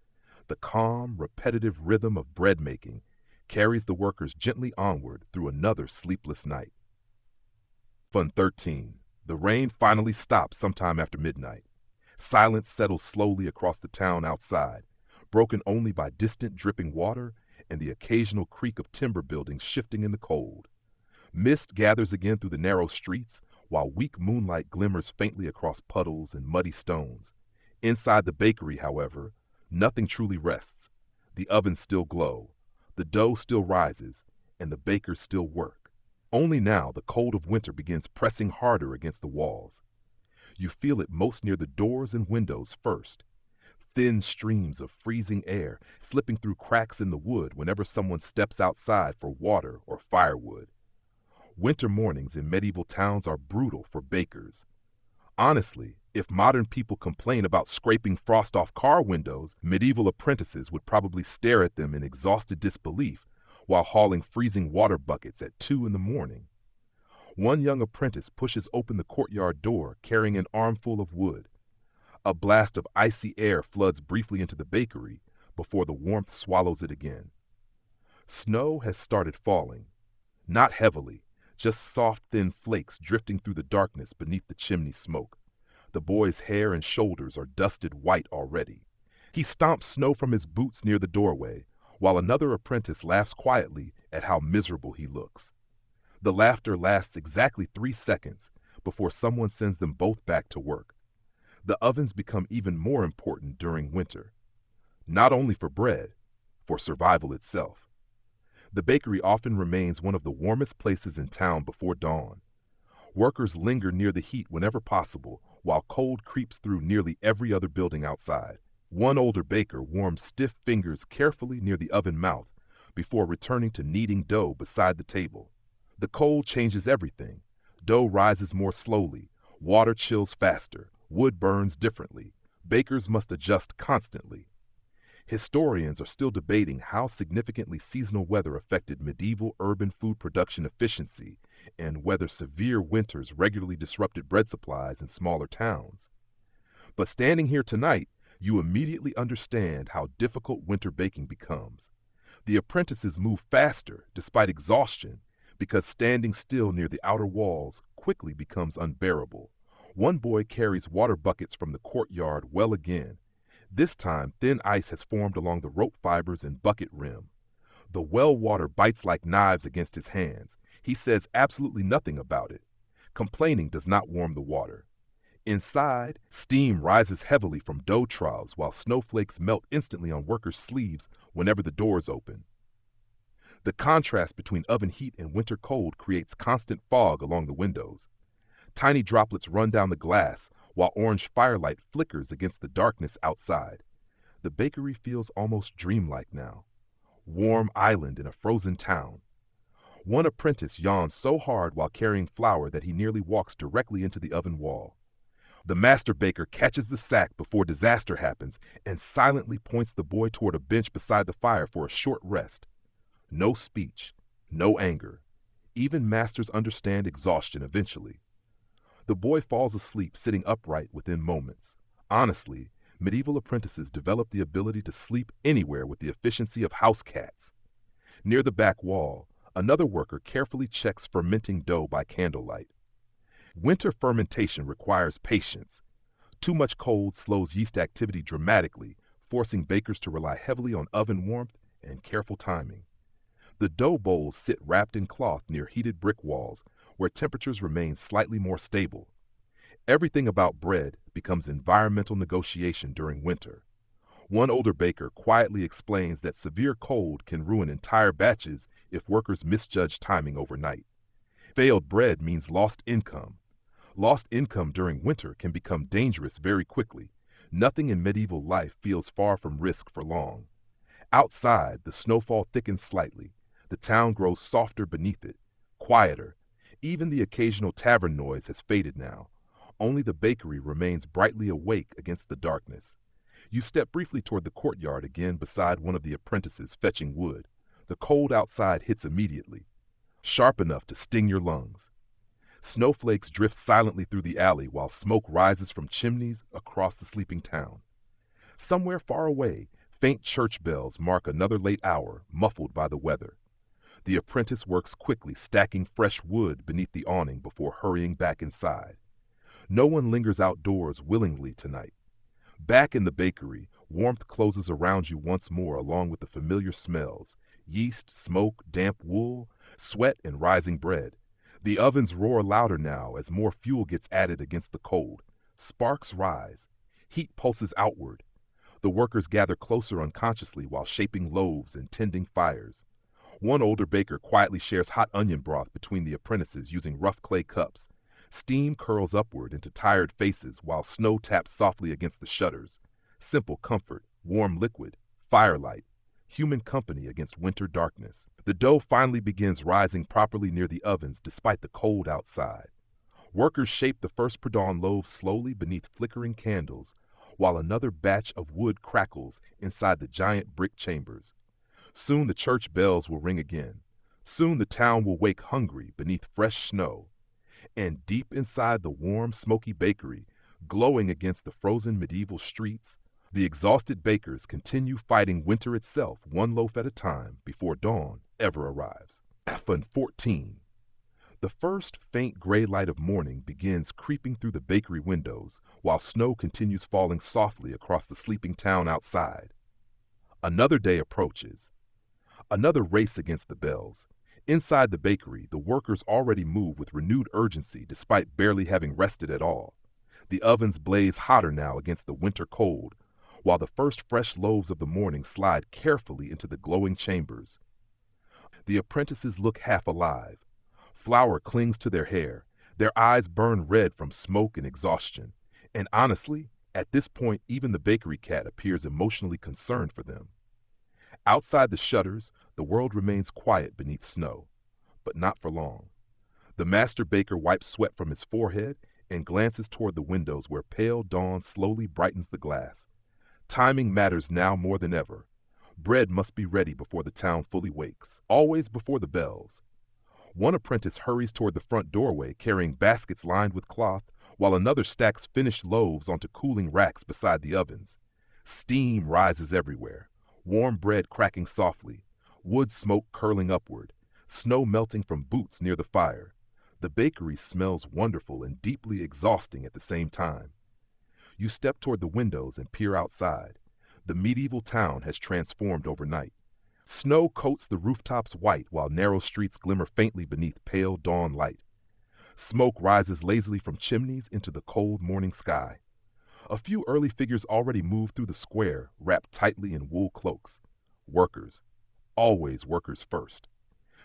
the calm, repetitive rhythm of bread making carries the workers gently onward through another sleepless night. Fun 13. The rain finally stops sometime after midnight. Silence settles slowly across the town outside, broken only by distant dripping water and the occasional creak of timber buildings shifting in the cold. Mist gathers again through the narrow streets, while weak moonlight glimmers faintly across puddles and muddy stones. Inside the bakery, however, nothing truly rests. The ovens still glow, the dough still rises, and the bakers still work. Only now the cold of winter begins pressing harder against the walls. You feel it most near the doors and windows first. Thin streams of freezing air slipping through cracks in the wood whenever someone steps outside for water or firewood. Winter mornings in medieval towns are brutal for bakers. Honestly, if modern people complain about scraping frost off car windows, medieval apprentices would probably stare at them in exhausted disbelief while hauling freezing water buckets at 2 in the morning. One young apprentice pushes open the courtyard door carrying an armful of wood. A blast of icy air floods briefly into the bakery before the warmth swallows it again. Snow has started falling, not heavily, just soft, thin flakes drifting through the darkness beneath the chimney smoke. The boy's hair and shoulders are dusted white already. He stomps snow from his boots near the doorway, while another apprentice laughs quietly at how miserable he looks. The laughter lasts exactly 3 seconds before someone sends them both back to work. The ovens become even more important during winter, not only for bread, for survival itself. The bakery often remains one of the warmest places in town before dawn. Workers linger near the heat whenever possible, while cold creeps through nearly every other building outside. One older baker warms stiff fingers carefully near the oven mouth before returning to kneading dough beside the table. The cold changes everything. Dough rises more slowly, water chills faster, wood burns differently. Bakers must adjust constantly. Historians are still debating how significantly seasonal weather affected medieval urban food production efficiency and whether severe winters regularly disrupted bread supplies in smaller towns. But standing here tonight, you immediately understand how difficult winter baking becomes. The apprentices move faster despite exhaustion because standing still near the outer walls quickly becomes unbearable. One boy carries water buckets from the courtyard well again. This time, thin ice has formed along the rope fibers and bucket rim. The well water bites like knives against his hands. He says absolutely nothing about it. Complaining does not warm the water. Inside, steam rises heavily from dough troughs while snowflakes melt instantly on workers' sleeves whenever the doors open. The contrast between oven heat and winter cold creates constant fog along the windows. Tiny droplets run down the glass while orange firelight flickers against the darkness outside. The bakery feels almost dreamlike now. Warm island in a frozen town. One apprentice yawns so hard while carrying flour that he nearly walks directly into the oven wall. The master baker catches the sack before disaster happens and silently points the boy toward a bench beside the fire for a short rest. No speech, no anger. Even masters understand exhaustion eventually. The boy falls asleep sitting upright within moments. Honestly, medieval apprentices developed the ability to sleep anywhere with the efficiency of house cats. Near the back wall, another worker carefully checks fermenting dough by candlelight. Winter fermentation requires patience. Too much cold slows yeast activity dramatically, forcing bakers to rely heavily on oven warmth and careful timing. The dough bowls sit wrapped in cloth near heated brick walls, where temperatures remain slightly more stable. Everything about bread becomes environmental negotiation during winter. One older baker quietly explains that severe cold can ruin entire batches if workers misjudge timing overnight. Failed bread means lost income. Lost income during winter can become dangerous very quickly. Nothing in medieval life feels far from risk for long. Outside, the snowfall thickens slightly. The town grows softer beneath it, quieter. Even the occasional tavern noise has faded now. Only the bakery remains brightly awake against the darkness. You step briefly toward the courtyard again beside one of the apprentices fetching wood. The cold outside hits immediately, sharp enough to sting your lungs. Snowflakes drift silently through the alley while smoke rises from chimneys across the sleeping town. Somewhere far away, faint church bells mark another late hour, muffled by the weather. The apprentice works quickly, stacking fresh wood beneath the awning before hurrying back inside. No one lingers outdoors willingly tonight. Back in the bakery, warmth closes around you once more along with the familiar smells: yeast, smoke, damp wool, sweat, and rising bread. The ovens roar louder now as more fuel gets added against the cold. Sparks rise. Heat pulses outward. The workers gather closer unconsciously while shaping loaves and tending fires. One older baker quietly shares hot onion broth between the apprentices using rough clay cups. Steam curls upward into tired faces while snow taps softly against the shutters. Simple comfort, warm liquid, firelight, human company against winter darkness. The dough finally begins rising properly near the ovens despite the cold outside. Workers shape the first pre-dawn loaves slowly beneath flickering candles, while another batch of wood crackles inside the giant brick chambers. Soon the church bells will ring again. Soon the town will wake hungry beneath fresh snow. And deep inside the warm, smoky bakery, glowing against the frozen medieval streets, the exhausted bakers continue fighting winter itself one loaf at a time before dawn ever arrives. Fun 14. The first faint gray light of morning begins creeping through the bakery windows while snow continues falling softly across the sleeping town outside. Another day approaches. Another race against the bells. Inside the bakery, the workers already move with renewed urgency despite barely having rested at all. The ovens blaze hotter now against the winter cold, while the first fresh loaves of the morning slide carefully into the glowing chambers. The apprentices look half alive. Flour clings to their hair. Their eyes burn red from smoke and exhaustion. And honestly, at this point, even the bakery cat appears emotionally concerned for them. Outside the shutters, the world remains quiet beneath snow, but not for long. The master baker wipes sweat from his forehead and glances toward the windows where pale dawn slowly brightens the glass. Timing matters now more than ever. Bread must be ready before the town fully wakes, always before the bells. One apprentice hurries toward the front doorway carrying baskets lined with cloth, while another stacks finished loaves onto cooling racks beside the ovens. Steam rises everywhere, warm bread cracking softly, wood smoke curling upward, snow melting from boots near the fire. The bakery smells wonderful and deeply exhausting at the same time. You step toward the windows and peer outside. The medieval town has transformed overnight. Snow coats the rooftops white while narrow streets glimmer faintly beneath pale dawn light. Smoke rises lazily from chimneys into the cold morning sky. A few early figures already move through the square, wrapped tightly in wool cloaks. Workers. Always workers first.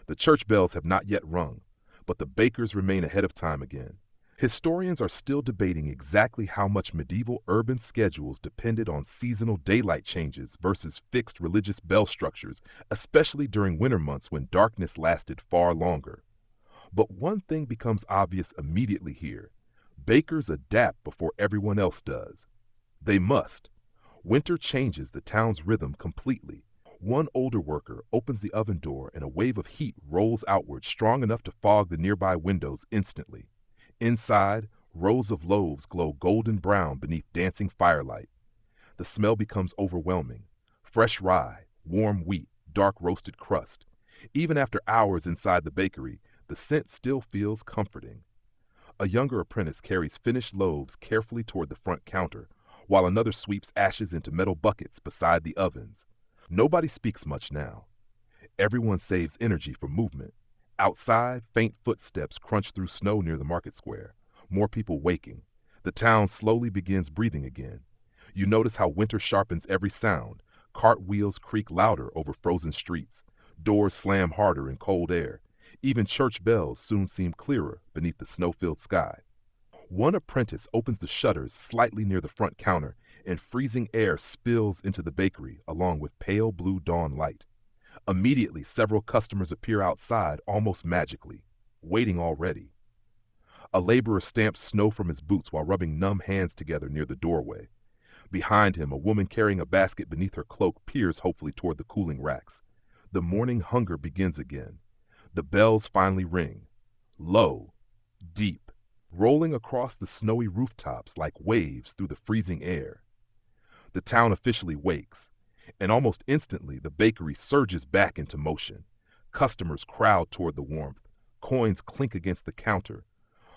The church bells have not yet rung, but the bakers remain ahead of time again. Historians are still debating exactly how much medieval urban schedules depended on seasonal daylight changes versus fixed religious bell structures, especially during winter months when darkness lasted far longer. But one thing becomes obvious immediately here. Bakers adapt before everyone else does. They must. Winter changes the town's rhythm completely. One older worker opens the oven door and a wave of heat rolls outward strong enough to fog the nearby windows instantly. Inside, rows of loaves glow golden brown beneath dancing firelight. The smell becomes overwhelming. Fresh rye, warm wheat, dark roasted crust. Even after hours inside the bakery, the scent still feels comforting. A younger apprentice carries finished loaves carefully toward the front counter, while another sweeps ashes into metal buckets beside the ovens. Nobody speaks much now. Everyone saves energy for movement. Outside, faint footsteps crunch through snow near the market square. More people waking. The town slowly begins breathing again. You notice how winter sharpens every sound. Cart wheels creak louder over frozen streets. Doors slam harder in cold air. Even church bells soon seem clearer beneath the snow-filled sky. One apprentice opens the shutters slightly near the front counter, and freezing air spills into the bakery along with pale blue dawn light. Immediately, several customers appear outside almost magically, waiting already. A laborer stamps snow from his boots while rubbing numb hands together near the doorway. Behind him, a woman carrying a basket beneath her cloak peers hopefully toward the cooling racks. The morning hunger begins again. The bells finally ring. Low, deep, rolling across the snowy rooftops like waves through the freezing air. The town officially wakes, and almost instantly the bakery surges back into motion. Customers crowd toward the warmth. Coins clink against the counter.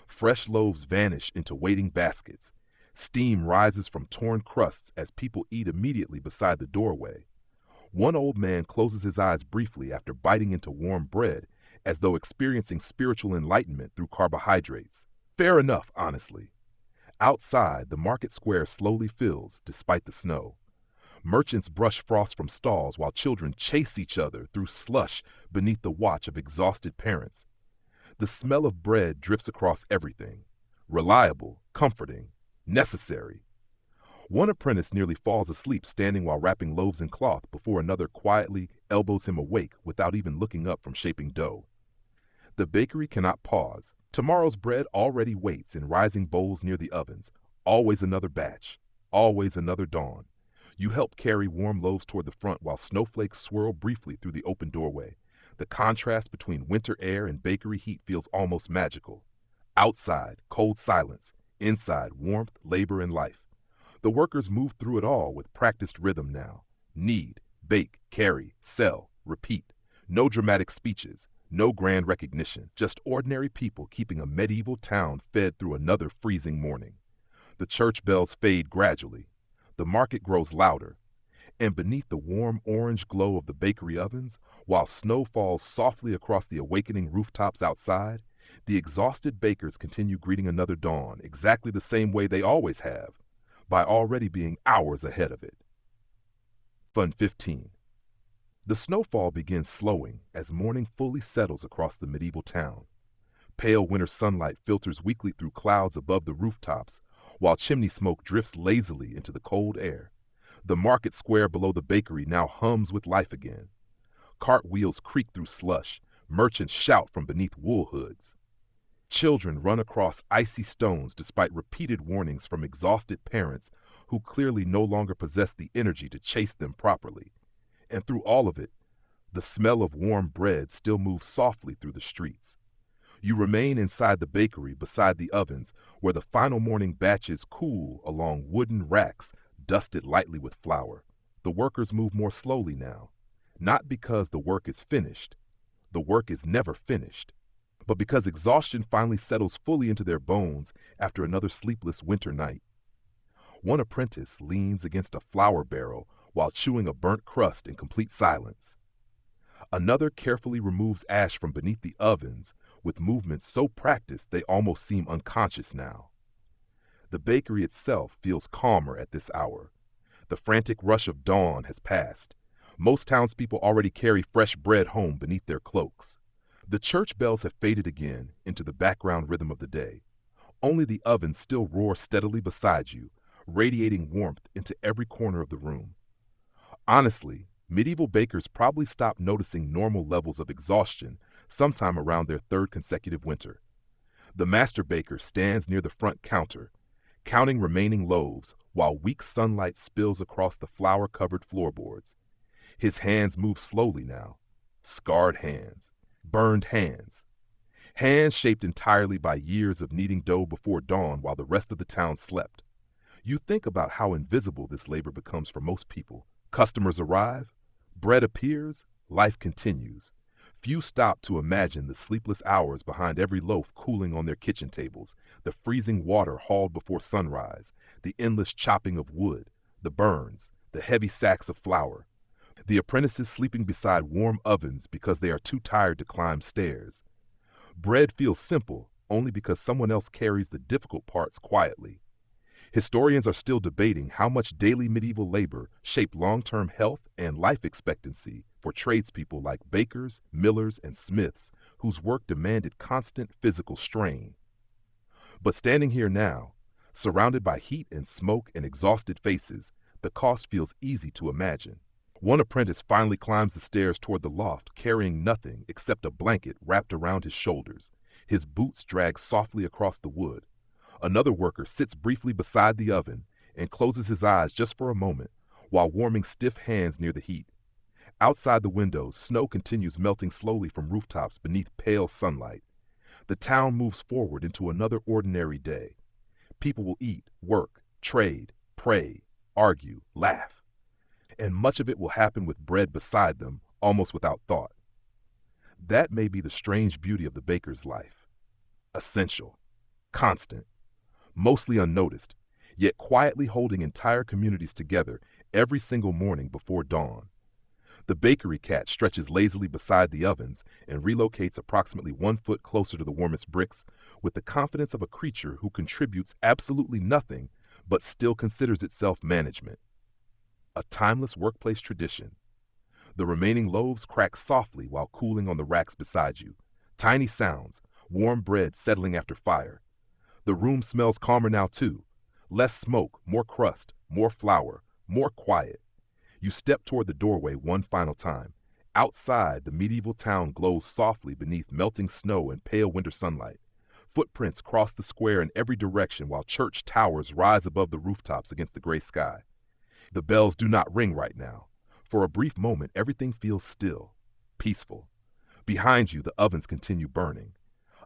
Fresh loaves vanish into waiting baskets. Steam rises from torn crusts as people eat immediately beside the doorway. One old man closes his eyes briefly after biting into warm bread, as though experiencing spiritual enlightenment through carbohydrates. Fair enough, honestly. Outside, the market square slowly fills, despite the snow. Merchants brush frost from stalls while children chase each other through slush beneath the watch of exhausted parents. The smell of bread drifts across everything. Reliable, comforting, necessary. One apprentice nearly falls asleep standing while wrapping loaves in cloth before another quietly elbows him awake without even looking up from shaping dough. The bakery cannot pause. Tomorrow's bread already waits in rising bowls near the ovens. Always another batch. Always another dawn. You help carry warm loaves toward the front while snowflakes swirl briefly through the open doorway. The contrast between winter air and bakery heat feels almost magical. Outside, cold silence. Inside, warmth, labor, and life. The workers move through it all with practiced rhythm now. Knead, bake, carry, sell, repeat. No dramatic speeches. No grand recognition, just ordinary people keeping a medieval town fed through another freezing morning. The church bells fade gradually. The market grows louder. And beneath the warm orange glow of the bakery ovens, while snow falls softly across the awakening rooftops outside, the exhausted bakers continue greeting another dawn exactly the same way they always have, by already being hours ahead of it. Fun 15. The snowfall begins slowing as morning fully settles across the medieval town. Pale winter sunlight filters weakly through clouds above the rooftops, while chimney smoke drifts lazily into the cold air. The market square below the bakery now hums with life again. Cart wheels creak through slush. Merchants shout from beneath wool hoods. Children run across icy stones despite repeated warnings from exhausted parents who clearly no longer possess the energy to chase them properly. And through all of it, the smell of warm bread still moves softly through the streets. You remain inside the bakery beside the ovens where the final morning batches cool along wooden racks dusted lightly with flour. The workers move more slowly now, not because the work is finished. The work is never finished, but because exhaustion finally settles fully into their bones after another sleepless winter night. One apprentice leans against a flour barrel while chewing a burnt crust in complete silence. Another carefully removes ash from beneath the ovens with movements so practiced they almost seem unconscious now. The bakery itself feels calmer at this hour. The frantic rush of dawn has passed. Most townspeople already carry fresh bread home beneath their cloaks. The church bells have faded again into the background rhythm of the day. Only the ovens still roar steadily beside you, radiating warmth into every corner of the room. Honestly, medieval bakers probably stopped noticing normal levels of exhaustion sometime around their third consecutive winter. The master baker stands near the front counter, counting remaining loaves while weak sunlight spills across the flour-covered floorboards. His hands move slowly now. Scarred hands. Burned hands. Hands shaped entirely by years of kneading dough before dawn while the rest of the town slept. You think about how invisible this labor becomes for most people. Customers arrive, bread appears, life continues. Few stop to imagine the sleepless hours behind every loaf cooling on their kitchen tables, the freezing water hauled before sunrise, the endless chopping of wood, the burns, the heavy sacks of flour, the apprentices sleeping beside warm ovens because they are too tired to climb stairs. Bread feels simple only because someone else carries the difficult parts quietly. Historians are still debating how much daily medieval labor shaped long-term health and life expectancy for tradespeople like bakers, millers, and smiths, whose work demanded constant physical strain. But standing here now, surrounded by heat and smoke and exhausted faces, the cost feels easy to imagine. One apprentice finally climbs the stairs toward the loft, carrying nothing except a blanket wrapped around his shoulders. His boots drag softly across the wood. Another worker sits briefly beside the oven and closes his eyes just for a moment while warming stiff hands near the heat. Outside the windows, snow continues melting slowly from rooftops beneath pale sunlight. The town moves forward into another ordinary day. People will eat, work, trade, pray, argue, laugh. And much of it will happen with bread beside them, almost without thought. That may be the strange beauty of the baker's life. Essential, constant, mostly unnoticed, yet quietly holding entire communities together every single morning before dawn. The bakery cat stretches lazily beside the ovens and relocates approximately 1 foot closer to the warmest bricks with the confidence of a creature who contributes absolutely nothing but still considers itself management. A timeless workplace tradition. The remaining loaves crack softly while cooling on the racks beside you. Tiny sounds, warm bread settling after fire. The room smells calmer now too. Less smoke, more crust, more flour, more quiet. You step toward the doorway one final time. Outside, the medieval town glows softly beneath melting snow and pale winter sunlight. Footprints cross the square in every direction while church towers rise above the rooftops against the gray sky. The bells do not ring right now. For a brief moment, everything feels still, peaceful. Behind you, the ovens continue burning.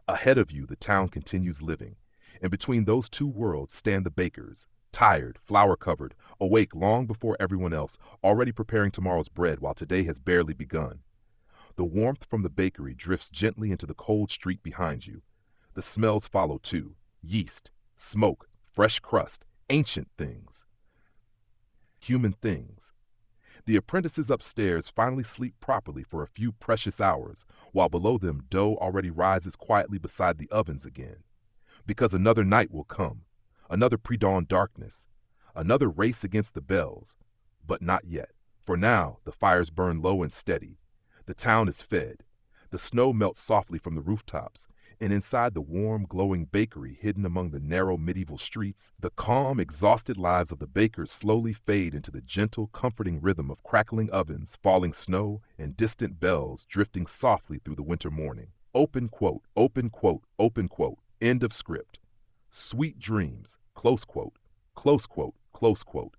Ahead of you, the town continues living. And between those two worlds stand the bakers, tired, flour-covered, awake long before everyone else, already preparing tomorrow's bread while today has barely begun. The warmth from the bakery drifts gently into the cold street behind you. The smells follow too. Yeast, smoke, fresh crust, ancient things. Human things. The apprentices upstairs finally sleep properly for a few precious hours, while below them dough already rises quietly beside the ovens again. Because another night will come, another pre-dawn darkness, another race against the bells. But not yet, for now the fires burn low and steady. The town is fed. The snow melts softly from the rooftops, and inside the warm, glowing bakery hidden among the narrow medieval streets, the calm, exhausted lives of the bakers slowly fade into the gentle, comforting rhythm of crackling ovens, falling snow, and distant bells drifting softly through the winter morning. Open quote, open quote, open quote, end of script. Sweet dreams, close quote, close quote, close quote.